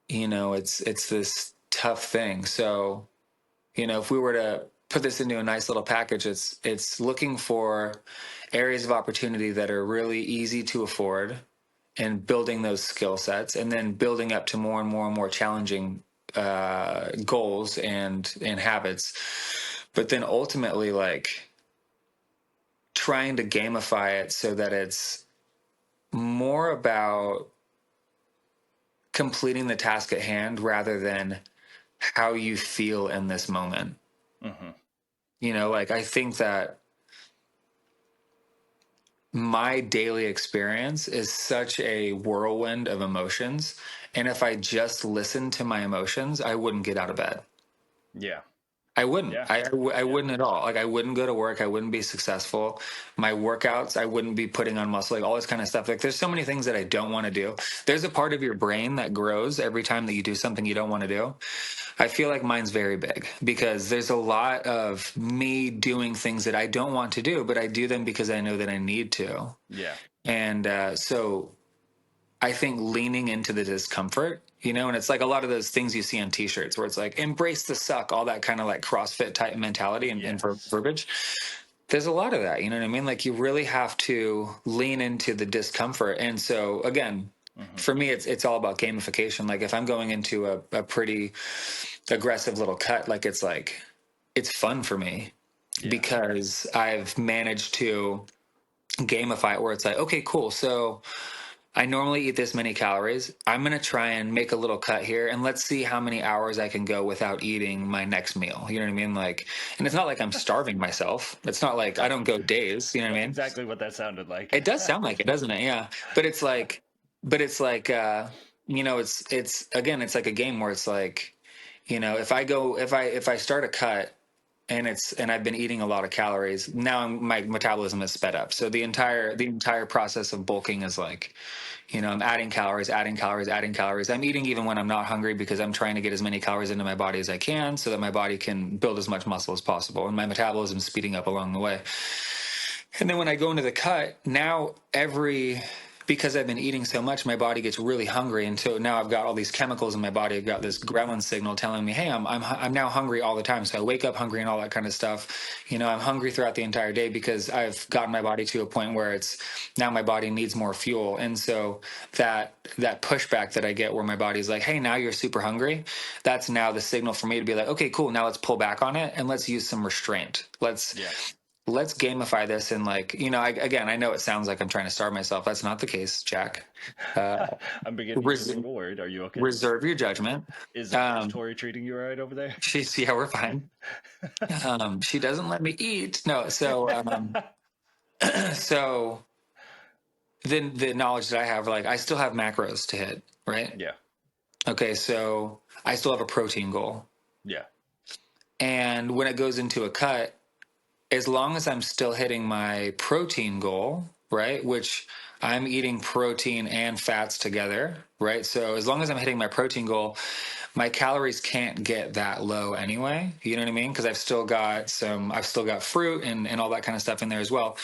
it's this tough thing. So, if we were to put this into a nice little package, it's looking for areas of opportunity that are really easy to afford, and building those skill sets, and then building up to more and more and more challenging goals and habits. But then ultimately, like, trying to gamify it so that it's more about completing the task at hand rather than how you feel in this moment. Like, I think that my daily experience is such a whirlwind of emotions. And if I just listened to my emotions, I wouldn't get out of bed. Yeah. I wouldn't. Yeah. I wouldn't at all. Like, I wouldn't go to work. I wouldn't be successful. My workouts, I wouldn't be putting on muscle, like all this kind of stuff. Like, there's so many things that I don't want to do. There's a part of your brain that grows every time that you do something you don't want to do. I feel like mine's very big, because there's a lot of me doing things that I don't want to do, but I do them because I know that I need to. Yeah. And so I think leaning into the discomfort, and it's like a lot of those things you see on t-shirts where it's like, embrace the suck, all that kind of like CrossFit type mentality and verbiage. There's a lot of that, you know what I mean? Like, you really have to lean into the discomfort. And so again, for me, it's all about gamification. Like, if I'm going into a pretty aggressive little cut, like, it's fun for me because I've managed to gamify it where it's like, okay, cool. So I normally eat this many calories. I'm going to try and make a little cut here, and let's see how many hours I can go without eating my next meal. You know what I mean? Like, and it's not like I'm starving myself. It's not like I don't go days. You know what I mean? Exactly what that sounded like. It does sound like it, doesn't it? Yeah. But it's like, it's like like a game where it's like, if I start a cut, and I've been eating a lot of calories, now my metabolism is sped up. So the entire process of bulking is like, I'm adding calories. I'm eating even when I'm not hungry, because I'm trying to get as many calories into my body as I can so that my body can build as much muscle as possible. And my metabolism is speeding up along the way. And then when I go into the cut, now because I've been eating so much, my body gets really hungry. And so now I've got all these chemicals in my body. I've got this ghrelin signal telling me, hey, I'm now hungry all the time. So I wake up hungry and all that kind of stuff. I'm hungry throughout the entire day because I've gotten my body to a point where it's now my body needs more fuel. And so that pushback that I get where my body's like, hey, now you're super hungry. That's now the signal for me to be like, okay, cool. Now let's pull back on it and let's use some restraint. Let's gamify this. And like, I know it sounds like I'm trying to starve myself. That's not the case, Jack. I'm beginning to get a little worried. Are you okay? Reserve your judgment. Is Tori treating you all right over there? We're fine. She doesn't let me eat. No. So, so then the knowledge that I have, like, I still have macros to hit, right? Yeah. Okay. So I still have a protein goal. Yeah. And when it goes into a cut, as long as I'm still hitting my protein goal, right, which I'm eating protein and fats together, right? So as long as I'm hitting my protein goal, my calories can't get that low anyway. You know what I mean? Because I've still got fruit and all that kind of stuff in there as well.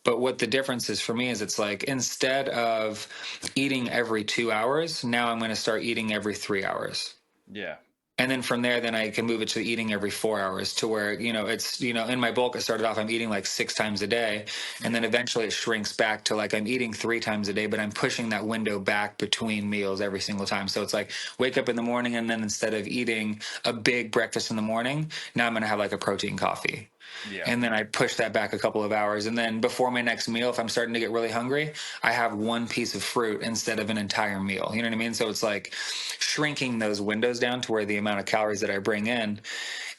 But what the difference is for me is it's like instead of eating every 2 hours, now I'm going to start eating every 3 hours. Yeah. And then from there, then I can move it to eating every 4 hours to where, it's, in my bulk, I started off, I'm eating like 6 times a day. And then eventually it shrinks back to like I'm eating 3 times a day, but I'm pushing that window back between meals every single time. So it's like wake up in the morning and then instead of eating a big breakfast in the morning, now I'm going to have like a protein coffee. Yeah. And then I push that back a couple of hours. And then before my next meal, if I'm starting to get really hungry, I have one piece of fruit instead of an entire meal. You know what I mean? So it's like shrinking those windows down to where the amount of calories that I bring in,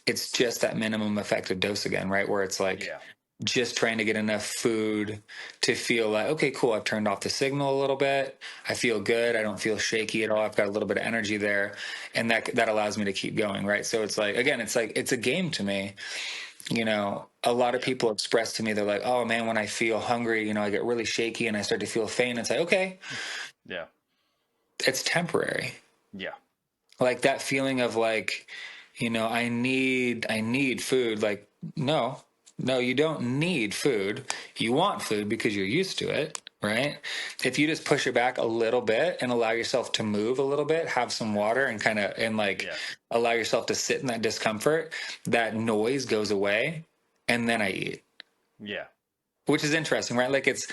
it's just that minimum effective dose again, right? Where it's like Yeah. just trying to get enough food to feel like, okay, cool, I've turned off the signal a little bit. I feel good. I don't feel shaky at all. I've got a little bit of energy there. And that allows me to keep going, right? So it's like, again, it's a game to me. A lot of Yeah. people express to me, they're like, oh man, when I feel hungry, I get really shaky and I start to feel faint. It's like, okay, Yeah. it's temporary. Yeah. Like that feeling of like, I need food. Like, no, you don't need food. You want food because you're used to it, right? If you just push it back a little bit and allow yourself to move a little bit, have some water and like Yeah. allow yourself to sit in that discomfort, that noise goes away. And then I eat, Yeah. which is interesting, right? Like it's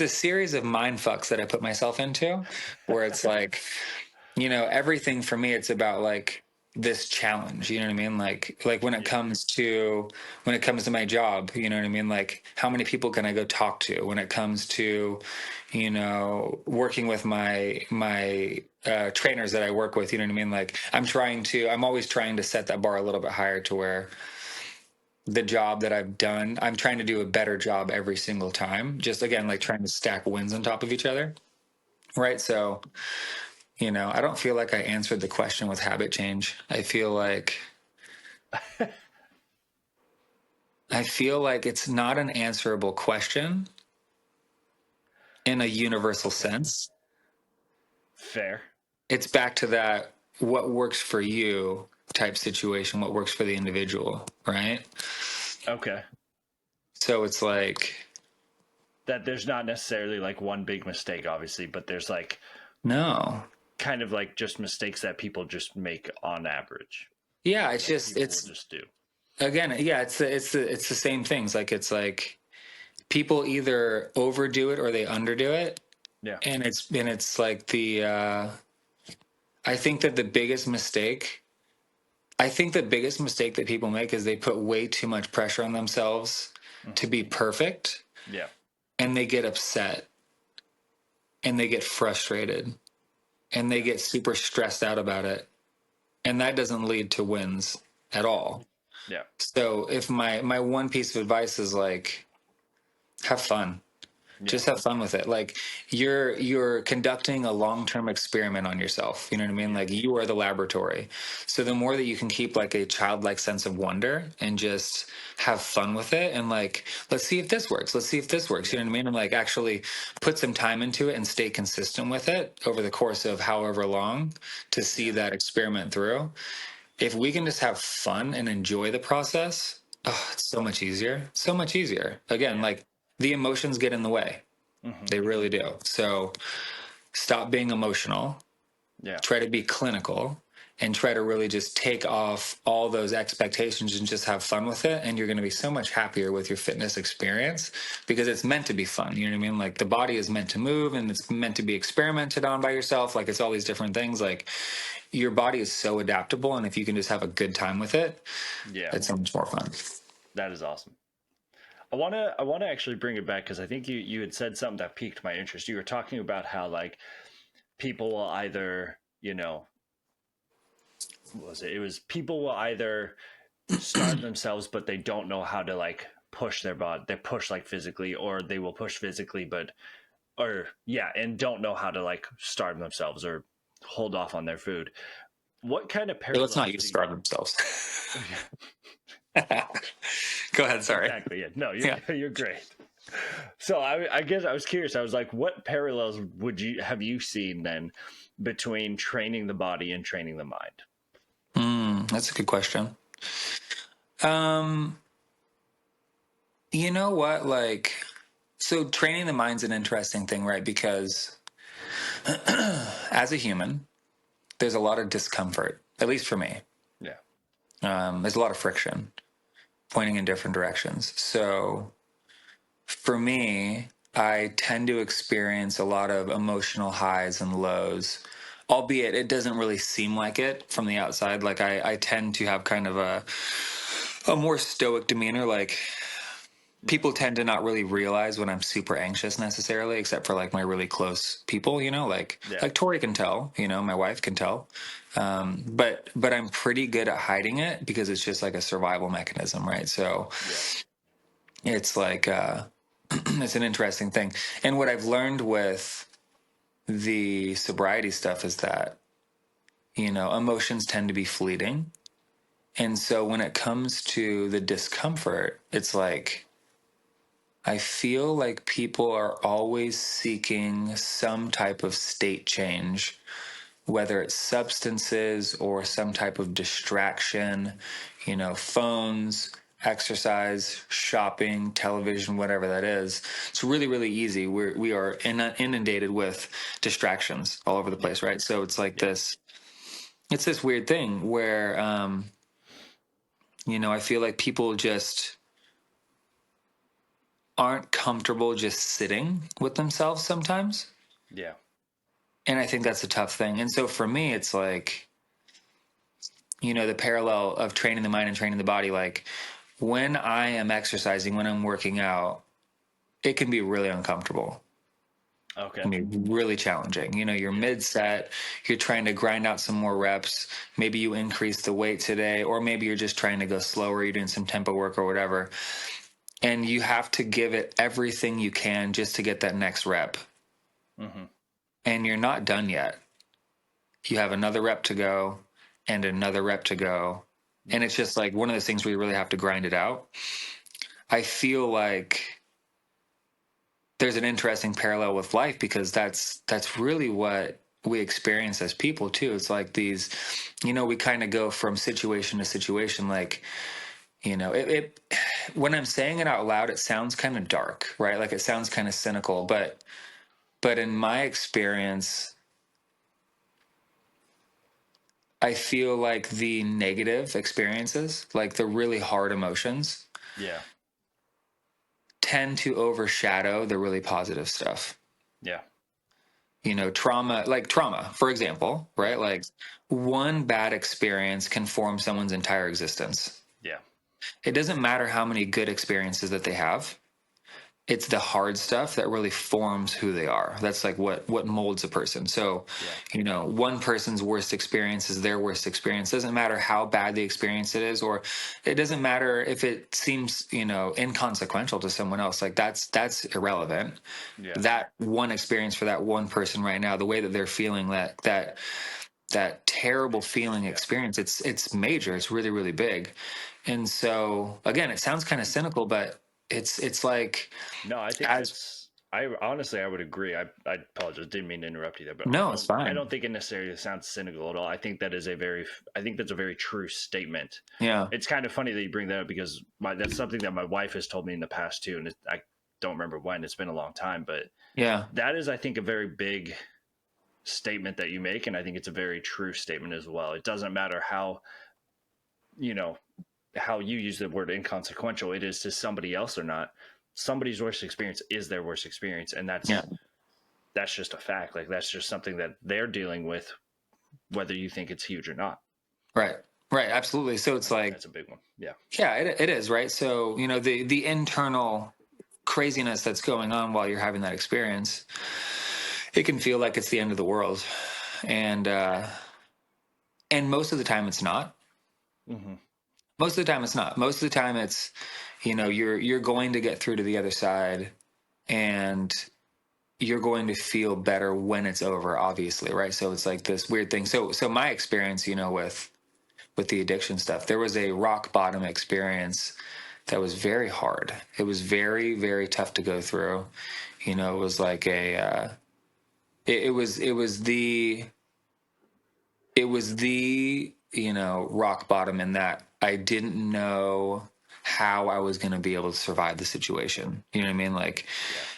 a series of mind fucks that I put myself into where it's like, everything for me, it's about like this challenge, you know what I mean? Like Yeah. when it comes to my job, you know what I mean? Like how many people can I go talk to when it comes to, working with my trainers that I work with, you know what I mean? Like I'm always trying to set that bar a little bit higher to where the job that I've done, I'm trying to do a better job every single time. Just again, Yeah. like trying to stack wins on top of each other. Right. So, I don't feel like I answered the question with habit change. I feel like it's not an answerable question in a universal Okay. sense. Fair. It's back to that what works for you type situation, what works for the individual, right? Okay. So it's like, That there's not necessarily like one big mistake, obviously, but there's like no. kind of like just mistakes that people just make on average Yeah, or it's that just people will it's just do. again, yeah, it's the same things. It's like people either overdo it or they underdo it. Yeah. And it's like I think that the biggest mistake that people make is they put way too much pressure on themselves to Hmm. be perfect, Yeah. and they get upset and they get frustrated and they Yeah. get super stressed out about it. And that doesn't lead to wins at all. Yeah. So if my one piece of advice is like, have fun. Yeah. Just have fun with it. Like you're conducting a long-term experiment on yourself. You know what I mean? Yeah. Like you are the laboratory. So the more that you can keep like a childlike sense of wonder and just have fun with it and like, let's see if this works. Let's see if this works. You Yeah. know what I mean? And like actually put some time into it and stay consistent with it over the course of however long to see Yeah. that experiment through. If we can just have fun and enjoy the process, oh, it's so much easier. So much easier. Again, Yeah. like the emotions get in the way. Hmm. They really do. So stop being emotional, Yeah. try to be clinical, and try to really just take off all those expectations and just have fun with it. And you're going to be so much happier with your fitness experience because it's meant to be fun. You know what I mean? Like the body is meant to move and it's meant to be experimented on by yourself. Like it's all these different things. Like your body is so adaptable. And if you can just have a good time with it, Yeah. it's so much more fun. That is awesome. I want to actually bring it back because I think you had said something that piqued my interest. You were talking about how like people will either, what was it? It was people will either starve themselves, but they don't know how to like push their body. They push like physically, or they will push physically, but or yeah, and don't know how to like starve themselves or hold off on their food. What kind of Let's not parallels use do starve themselves. Go ahead. Sorry. exactly? Yeah, no, you're Yeah. you're great. So I guess I was curious. I was like, what parallels would you have you seen then between training the body and training the mind? That's a good question. Um, you know what? Like, so training the mind's an interesting thing, right? Because as a human, there's a lot of discomfort, at least for me. Yeah. There's a lot of friction pointing in different directions. So for me, I tend to experience a lot of emotional highs and lows, albeit it doesn't really seem like it from the outside. Like I tend to have kind of a more stoic demeanor. Like people tend to not really realize when I'm super anxious necessarily, except for like my really close people, Yeah. like Tori can tell, my wife can tell. But I'm pretty good at hiding it because it's just like a survival mechanism, right? So Yeah. it's like, it's an interesting thing. And what I've learned with the sobriety stuff is that, emotions tend to be fleeting. And so when it comes to the discomfort, it's like, I feel like people are always seeking some type of state change, whether it's substances or some type of distraction, phones, exercise, shopping, television, whatever that is. It's really, really easy. We are inundated with distractions all over the Yeah. place, right? So it's like Yeah. it's this weird thing where, I feel like people just aren't comfortable just sitting with themselves sometimes. Yeah. And I think that's a tough thing. And so for me, it's like, the parallel of training the mind and training the body. Like when I am exercising, when I'm working out, it can be really uncomfortable. Okay. I mean, really challenging. You're Yeah. mid set, you're trying to grind out some more reps. Maybe you increase the weight today, or maybe you're just trying to go slower. You're doing some tempo work or whatever. And you have to give it everything you can just to get that next rep. Mm-hmm. And you're not done yet. You have another rep to go and another rep to go. And Mm-hmm. it's just like one of those things where you really have to grind it out. I feel like there's an interesting parallel with life because that's really what we experience as people too. It's like these, we kind of go from situation to situation. Like, it when I'm saying it out loud, it sounds kind of dark, right? Like it sounds kind of cynical, but in my experience, I feel like the negative experiences, like the really hard emotions, Yeah. tend to overshadow the really positive stuff. Yeah. Trauma, for example, Yeah. right? Like one bad experience can form someone's entire existence. Yeah. It doesn't matter how many good experiences that they have. It's the hard stuff that really forms who they are. That's like what molds a person. So, Yeah. one person's worst experience is their worst experience. Doesn't matter how bad the experience it is, or it doesn't matter if it seems, inconsequential to someone else. Like that's irrelevant. Yeah. That one experience for that one person right now, the way that they're feeling that terrible feeling Yeah. experience, it's major. It's really, really big. And so again, it sounds kind of cynical, but it's like No, I think as that's. I honestly, I would agree. I apologize. Didn't mean to interrupt you there, but no, it's I fine. don't think it necessarily sounds cynical at all. I think that is a very. I think that's a very true statement. Yeah. It's kind of funny that you bring that up because that's something that my wife has told me in the past too, and I don't remember when. It's been a long time, but Yeah. that is, I think, a very big statement that you make, and I think it's a very true statement as well. It doesn't matter how you know how you use the word inconsequential it is to somebody else or not. Somebody's worst experience is their worst experience, and Yeah. that's just a fact. Like that's just something that they're dealing with, whether you think it's huge or not. Right. Right. Absolutely. So I it's think like, that's a big one. Yeah. yeah, it is. Right. So, the internal craziness that's going on while you're having that experience, it can feel like it's the end of the world. And, and most of the time it's not. Mm-hmm. Most of the time it's not. Most of the time it's, you're going to get through to the other side, and you're going to feel better when it's over, obviously, right? So it's like this weird thing. So my experience, with the addiction stuff, there was a rock bottom experience that was very hard. It was very, very tough to go through. It was like it was the rock bottom in that I didn't know how I was going to be able to survive the situation. You know what I mean? Like,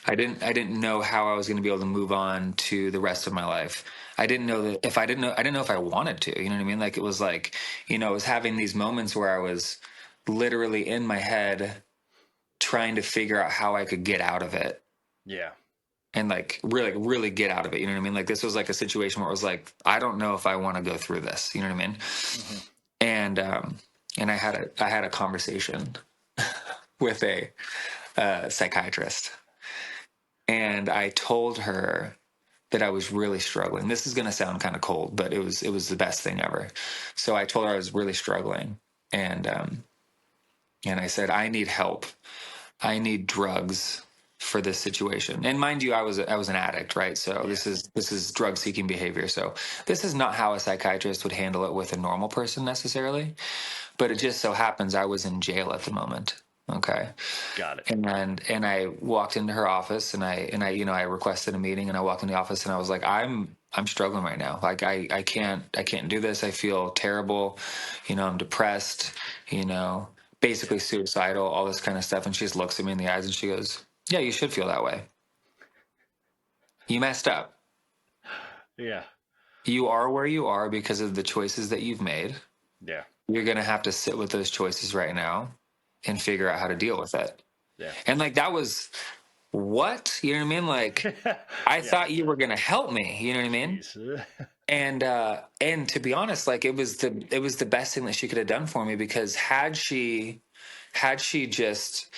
I didn't know how I was going to be able to move on to the rest of my life. I didn't know that if I didn't know, I didn't know if I wanted to, you know what I mean? Like, it was like, I was having these moments where I was literally in my head trying to figure out how I could get out of it. Yeah. And like really get out of it. You know what I mean? Like, this was like a situation where it was like, I don't know if I want to go through this. You know what I mean? Mm-hmm. And I had a conversation with a psychiatrist, and I told her that I was really struggling. This is going to sound kind of cold, but it was the best thing ever. So I told her I was really struggling, and I said, I need help. I need drugs for this situation. And mind you, I was an addict, right? So this is drug seeking behavior. So this is not how a psychiatrist would handle it with a normal person necessarily. But it just so happens I was in jail at the moment. Okay. Got it. And I walked into her office, and I requested a meeting, and I walked in the office, and I was like, I'm struggling right now. Like, I can't do this. I feel terrible. I'm depressed, basically suicidal, all this kind of stuff. And she just looks at me in the eyes and she goes, yeah, you should feel that way. You messed up. Yeah. You are where you are because of the choices that you've made. Yeah. You're going to have to sit with those choices right now and figure out how to deal with it. Yeah. And like, that was what, you know what I mean? Like, I thought you were going to help me, you know what I mean? And to be honest, like, it was the best thing that she could have done for me, because had she just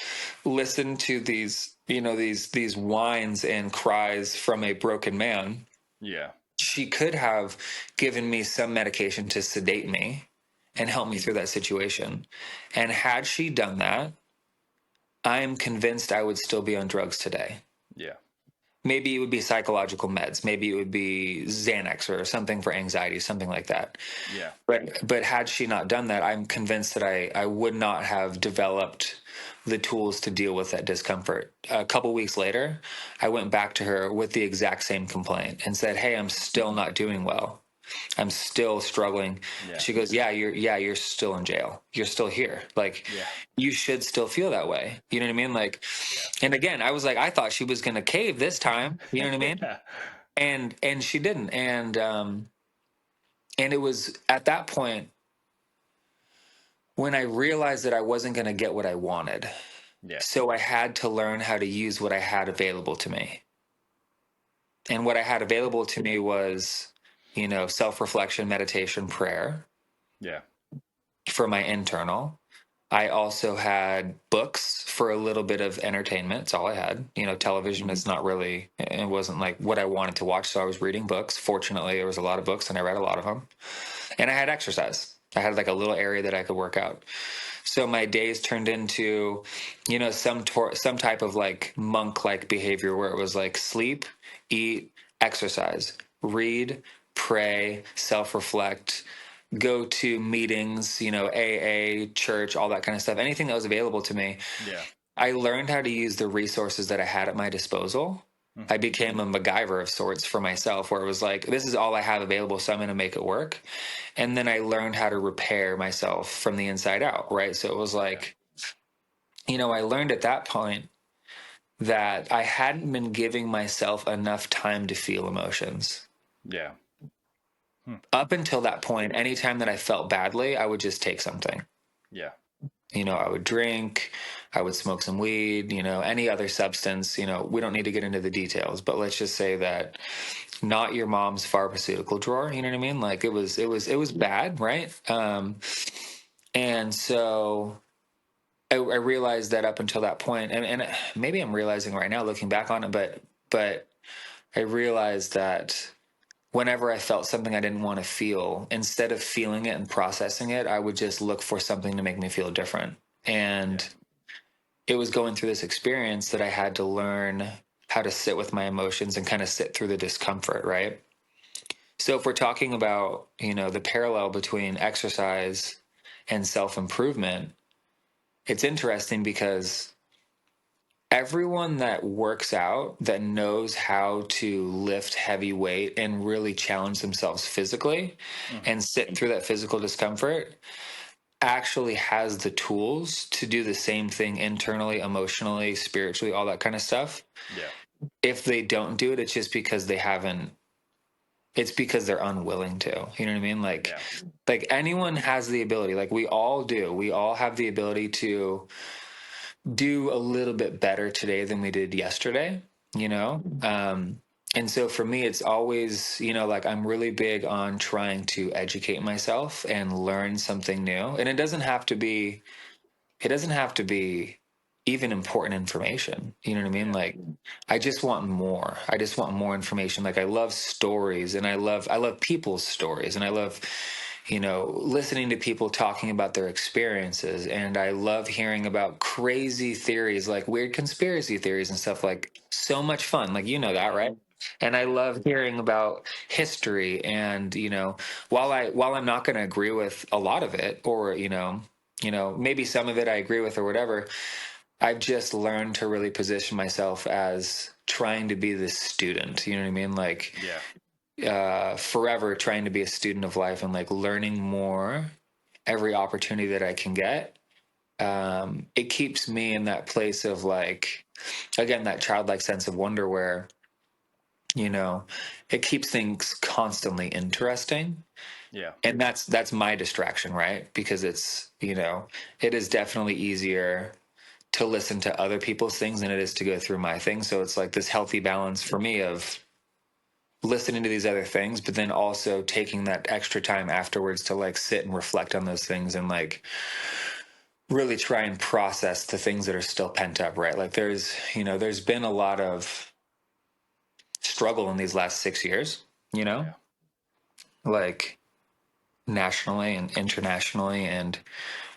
listened to these, these whines and cries from a broken man, Yeah. she could have given me some medication to sedate me and help me through that situation. And had she done that, I am convinced I would still be on drugs today. Yeah. Maybe it would be psychological meds. Maybe it would be Xanax or something for anxiety, something like that. Yeah. But had she not done that, I'm convinced that I would not have developed the tools to deal with that discomfort. A couple weeks later, I went back to her with the exact same complaint and said, hey, I'm still not doing well. I'm still struggling. Yeah. She goes, you're still in jail. You're still here. Like, you should still feel that way. You know what I mean? Like, and again, I was like, I thought she was going to cave this time. You know what I mean? And she didn't. And it was at that point when I realized that I wasn't going to get what I wanted. Yeah. So I had to learn how to use what I had available to me. And what I had available to me was, self-reflection, meditation, prayer. Yeah. For my internal. I also had books for a little bit of entertainment. It's all I had. Television is not really, it wasn't like what I wanted to watch. So I was reading books. Fortunately, there was a lot of books and I read a lot of them. And I had exercise. I had like a little area that I could work out. So my days turned into, some type of like monk-like behavior where it was like sleep, eat, exercise, read, pray, self-reflect, go to meetings, AA, church, all that kind of stuff, anything that was available to me. Yeah. I learned how to use the resources that I had at my disposal. I became a MacGyver of sorts for myself, where it was like, this is all I have available, so I'm going to make it work. And then I learned how to repair myself from the inside out, right? So it was like, I learned at that point that I hadn't been giving myself enough time to feel emotions. Yeah. Up until that point, anytime that I felt badly, I would just take something. Yeah. I would drink, I would smoke some weed, any other substance. We don't need to get into the details, but let's just say that not your mom's pharmaceutical drawer, you know what I mean? Like, it was bad, right? And so I realized that up until that point, and maybe I'm realizing right now looking back on it, but I realized that whenever I felt something I didn't want to feel, instead of feeling it and processing it, I would just look for something to make me feel different. And it was going through this experience that I had to learn how to sit with my emotions and kind of sit through the discomfort, right? So if we're talking about, the parallel between exercise and self-improvement, it's interesting because everyone that works out, that knows how to lift heavy weight and really challenge themselves physically Mm-hmm. and sit through that physical discomfort, actually has the tools to do the same thing internally, emotionally, spiritually, all that kind of stuff. Yeah. If they don't do it, it's just because they haven't, it's because they're unwilling to. You know what I mean? Yeah. Like anyone has the ability, like we all do. We all have the ability to do a little bit better today than we did yesterday, you know? And so for me, it's always, like I'm really big on trying to educate myself and learn something new. And it doesn't have to be even important information. You know what I mean? Yeah. Like I just want more. I just want more information. Like I love stories, and I love people's stories, and I love, listening to people talking about their experiences, and I love hearing about crazy theories, like weird conspiracy theories and stuff. Like so much fun. Like that, right? And I love hearing about history, and while I'm not going to agree with a lot of it, or maybe some of it I agree with or whatever, I've just learned to really position myself as trying to be this student. You know what I mean? Like, Yeah. forever trying to be a student of life and like learning more every opportunity that I can get. It keeps me in that place of like, again, that childlike sense of wonder where, you know, it keeps things constantly interesting. Yeah. And that's my distraction, right? Because it is definitely easier to listen to other people's things than it is to go through my things. So it's like this healthy balance for me of listening to these other things, but then also taking that extra time afterwards to like sit and reflect on those things and like really try and process the things that are still pent up, right? Like there's been a lot of struggle in these last 6 years, Yeah. like nationally and internationally and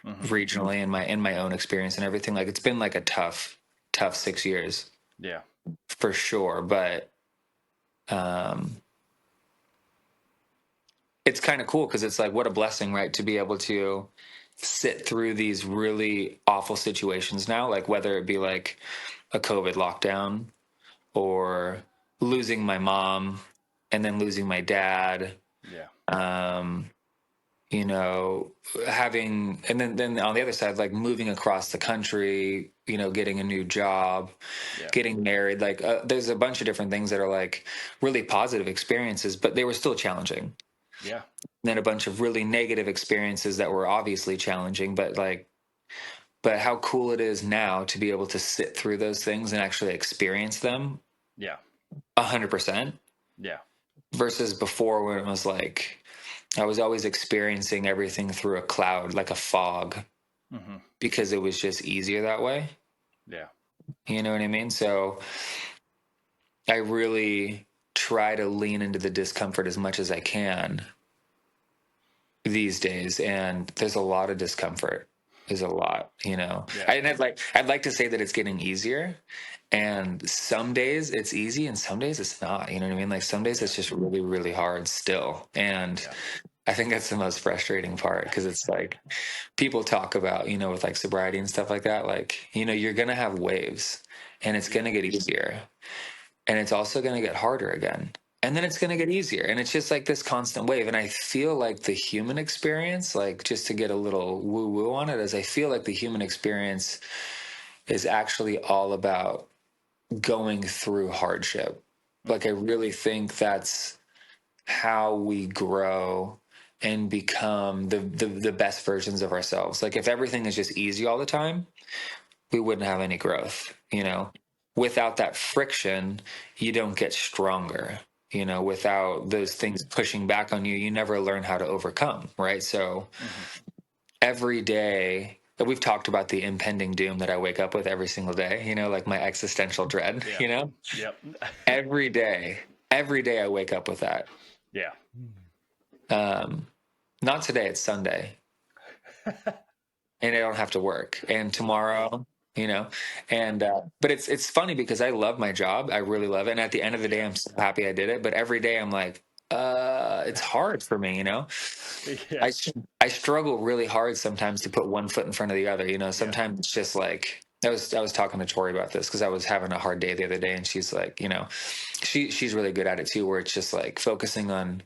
Mm-hmm. regionally in my own experience and everything. Like it's been like a tough 6 years Yeah. for sure. But um it's kind of cool because it's like what a blessing, right, to be able to sit through these really awful situations now, like whether it be like a COVID lockdown or losing my mom and then losing my dad, Yeah. um you know having, and then on the other side, like moving across the country, getting a new job, Yeah. getting married. Like there's a bunch of different things that are like really positive experiences, but they were still challenging. Yeah. Then a bunch of really negative experiences that were obviously challenging, but how cool it is now to be able to sit through those things and actually experience them Yeah. 100% Yeah. versus before when it was like I was always experiencing everything through a cloud, like a fog, Mm-hmm. because it was just easier that way. Yeah. You know what I mean? So I really try to lean into the discomfort as much as I can these days, and there's a lot of discomfort. There's a lot, Yeah. and I'd like to say that it's getting easier, and some days it's easy and some days it's not. You know what I mean? Like some days Yeah. it's just really really hard still, and Yeah. I think that's the most frustrating part because it's like people talk about, with like sobriety and stuff like that, like, you're gonna have waves and it's Yeah. gonna get easier, and it's also going to get harder again, and then it's going to get easier, and it's just like this constant wave. And I feel like the human experience, like just to get a little woo woo on it, is I feel like the human experience is actually all about going through hardship. Like I Mm-hmm. really think that's how we grow and become the best versions of ourselves. Like if everything is just easy all the time, we wouldn't have any growth, Without that friction, you don't get stronger. Without Yeah. those things pushing back on you, you never learn how to overcome, right? So Mm-hmm. every day, we've talked about the impending doom that I wake up with every single day, like my existential dread, Yeah. Yep. every day, every day I wake up with that. Yeah. Um, Not today, it's Sunday, and I don't have to work. And tomorrow, you know, and but it's funny because I love my job, I really love it, and at the end of the day, Yeah. I'm so happy I did it. But every day, I'm like, it's hard for me. Yeah. I I struggle really hard sometimes to put one foot in front of the other. Yeah. Sometimes it's just like I was talking to Tori about this because I was having a hard day the other day, and she's like, she's really good at it too, where it's just like focusing on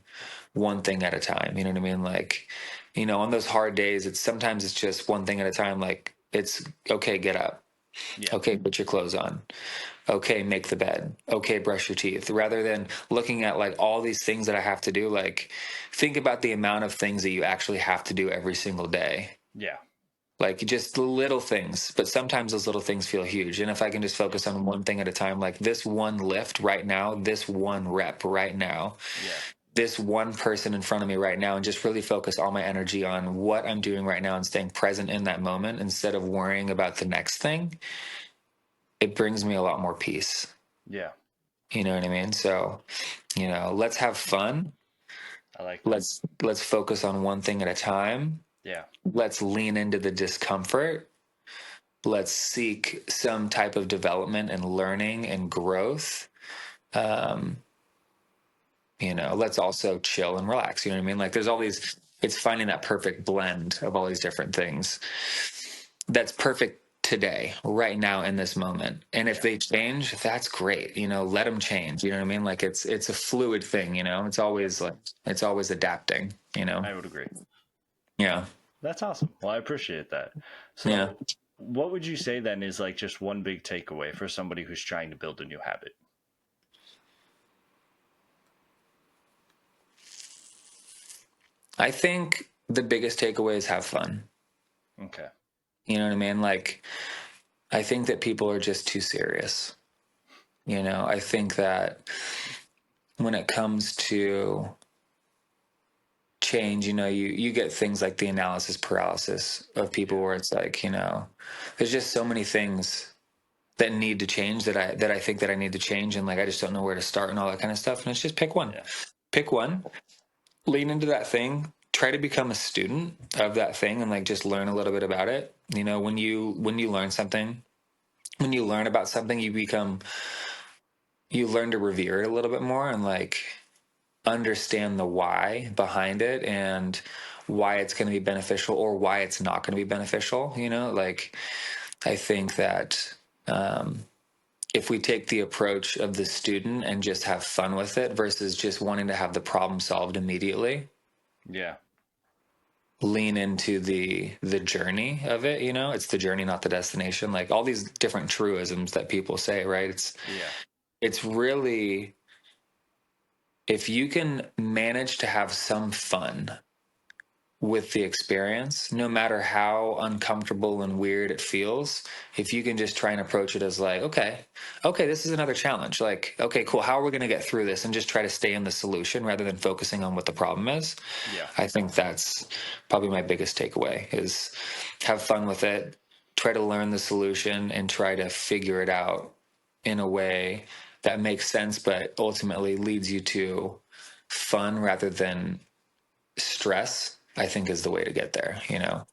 one thing at a time. You know what I mean? Like, on those hard days, sometimes it's just one thing at a time. Like, it's okay, get up. Yeah. Okay, put your clothes on. Okay, make the bed. Okay, brush your teeth. Rather than looking at like all these things that I have to do, like think about the amount of things that you actually have to do every single day. Yeah. Like just little things, but sometimes those little things feel huge. And if I can just focus on one thing at a time, like this one lift right now, this one rep right now, Yeah. this one person in front of me right now, and just really focus all my energy on what I'm doing right now and staying present in that moment instead of worrying about the next thing, it brings me a lot more peace. Yeah. You know what I mean? So, let's have fun. I like that. Let's focus on one thing at a time. Yeah. Let's lean into the discomfort. Let's seek some type of development and learning and growth. Um, let's also chill and relax. You know what I mean? Like there's all these, it's finding that perfect blend of all these different things that's perfect today, right now in this moment. And if they change, that's great. Let them change. You know what I mean? Like it's a fluid thing, it's always like, it's always adapting, I would agree. Yeah. That's awesome. Well, I appreciate that. So, Yeah. what would you say then is like just one big takeaway for somebody who's trying to build a new habit? I think the biggest takeaway is have fun. Okay. You know what I mean? Like, I think that people are just too serious. I think that when it comes to change, you get things like the analysis paralysis of people where it's like, there's just so many things that need to change that I think that I need to change. And like, I just don't know where to start and all that kind of stuff. And it's just pick one, Yeah. pick one, lean into that thing, try to become a student of that thing and like, just learn a little bit about it. When you learn something, when you learn about something, you learn to revere it a little bit more and like understand the why behind it and why it's going to be beneficial or why it's not going to be beneficial. Like I think that if we take the approach of the student and just have fun with it versus just wanting to have the problem solved immediately, Yeah. lean into the journey of it. It's the journey, not the destination. Like all these different truisms that people say, right? It's really, if you can manage to have some fun with the experience, no matter how uncomfortable and weird it feels, if you can just try and approach it as like, okay, this is another challenge. Like, okay, cool. How are we going to get through this? And just try to stay in the solution rather than focusing on what the problem is. Yeah. I think that's probably my biggest takeaway is have fun with it, try to learn the solution and try to figure it out in a way that makes sense, but ultimately leads you to fun rather than stress. I think is the way to get there. Yeah.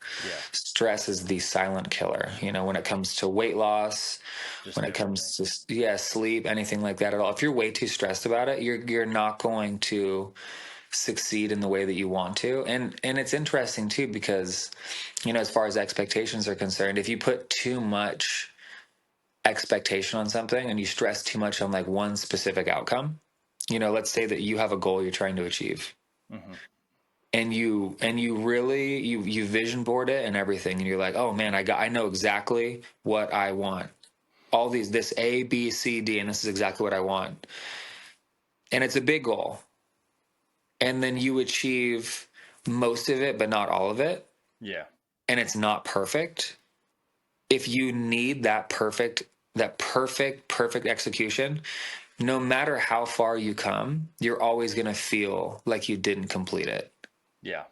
Stress is the silent killer, when it comes to weight loss, Just when it comes to sleep, anything like that at all. If you're way too stressed about it, you're not going to succeed in the way that you want to. And it's interesting too, because, as far as expectations are concerned, if you put too much expectation on something and you stress too much on like one specific outcome, let's say that you have a goal you're trying to achieve. Mm-hmm. And you really you vision board it and everything and you're like, oh man, I know exactly what I want, this A, B, C, D, and this is exactly what I want, and it's a big goal, and then you achieve most of it but not all of it, Yeah. and it's not perfect. If you need that perfect execution, no matter how far you come, you're always going to feel like you didn't complete it. Yeah.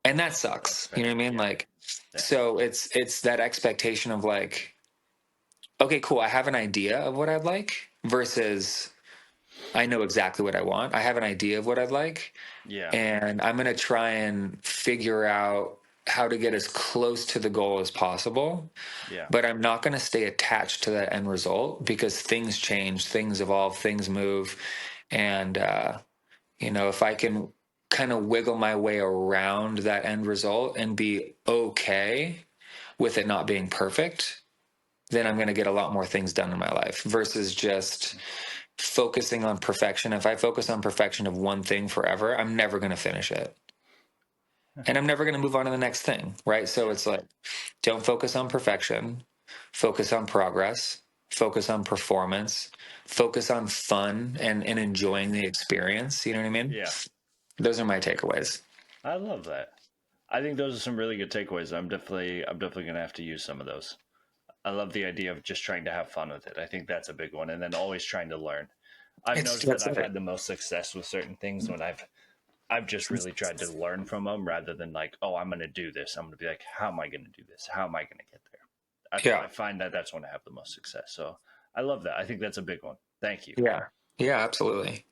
And that sucks. You know what I mean? Yeah. Like, Yeah. so it's that expectation of like, okay, cool. I have an idea of what I'd like versus I know exactly what I want. I have an idea of what I'd like. Yeah. And I'm going to try and figure out how to get as close to the goal as possible. Yeah. But I'm not going to stay attached to that end result because things change, things evolve, things move. And, if I can kind of wiggle my way around that end result and be okay with it not being perfect, then I'm going to get a lot more things done in my life versus just focusing on perfection. If I focus on perfection of one thing forever, I'm never going to finish it. And I'm never going to move on to the next thing, right? So it's like, don't focus on perfection, focus on progress, focus on performance, focus on fun and enjoying the experience. You know what I mean? Yeah. Those are my takeaways. I love that. I think those are some really good takeaways. I'm definitely gonna have to use some of those. I love the idea of just trying to have fun with it. I think that's a big one, and then always trying to learn. I've noticed that That's I've it. had the most success with certain things when I've just really tried to learn from them rather than like, oh, I'm gonna do this. I'm gonna be like, how am I gonna do this? How am I gonna get there? I Yeah. find that that's when I have the most success. So I love that. I think that's a big one. Thank you. Yeah. Yeah, absolutely.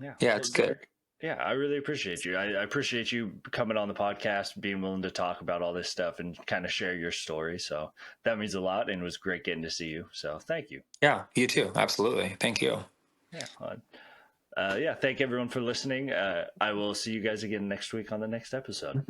Yeah. Yeah, Well, it's good. Derek, yeah, I really appreciate you. I appreciate you coming on the podcast, being willing to talk about all this stuff and kind of share your story. So that means a lot, and it was great getting to see you. So thank you. Yeah, you too. Absolutely. Thank you. Yeah. Yeah. Thank everyone for listening. I will see you guys again next week on the next episode.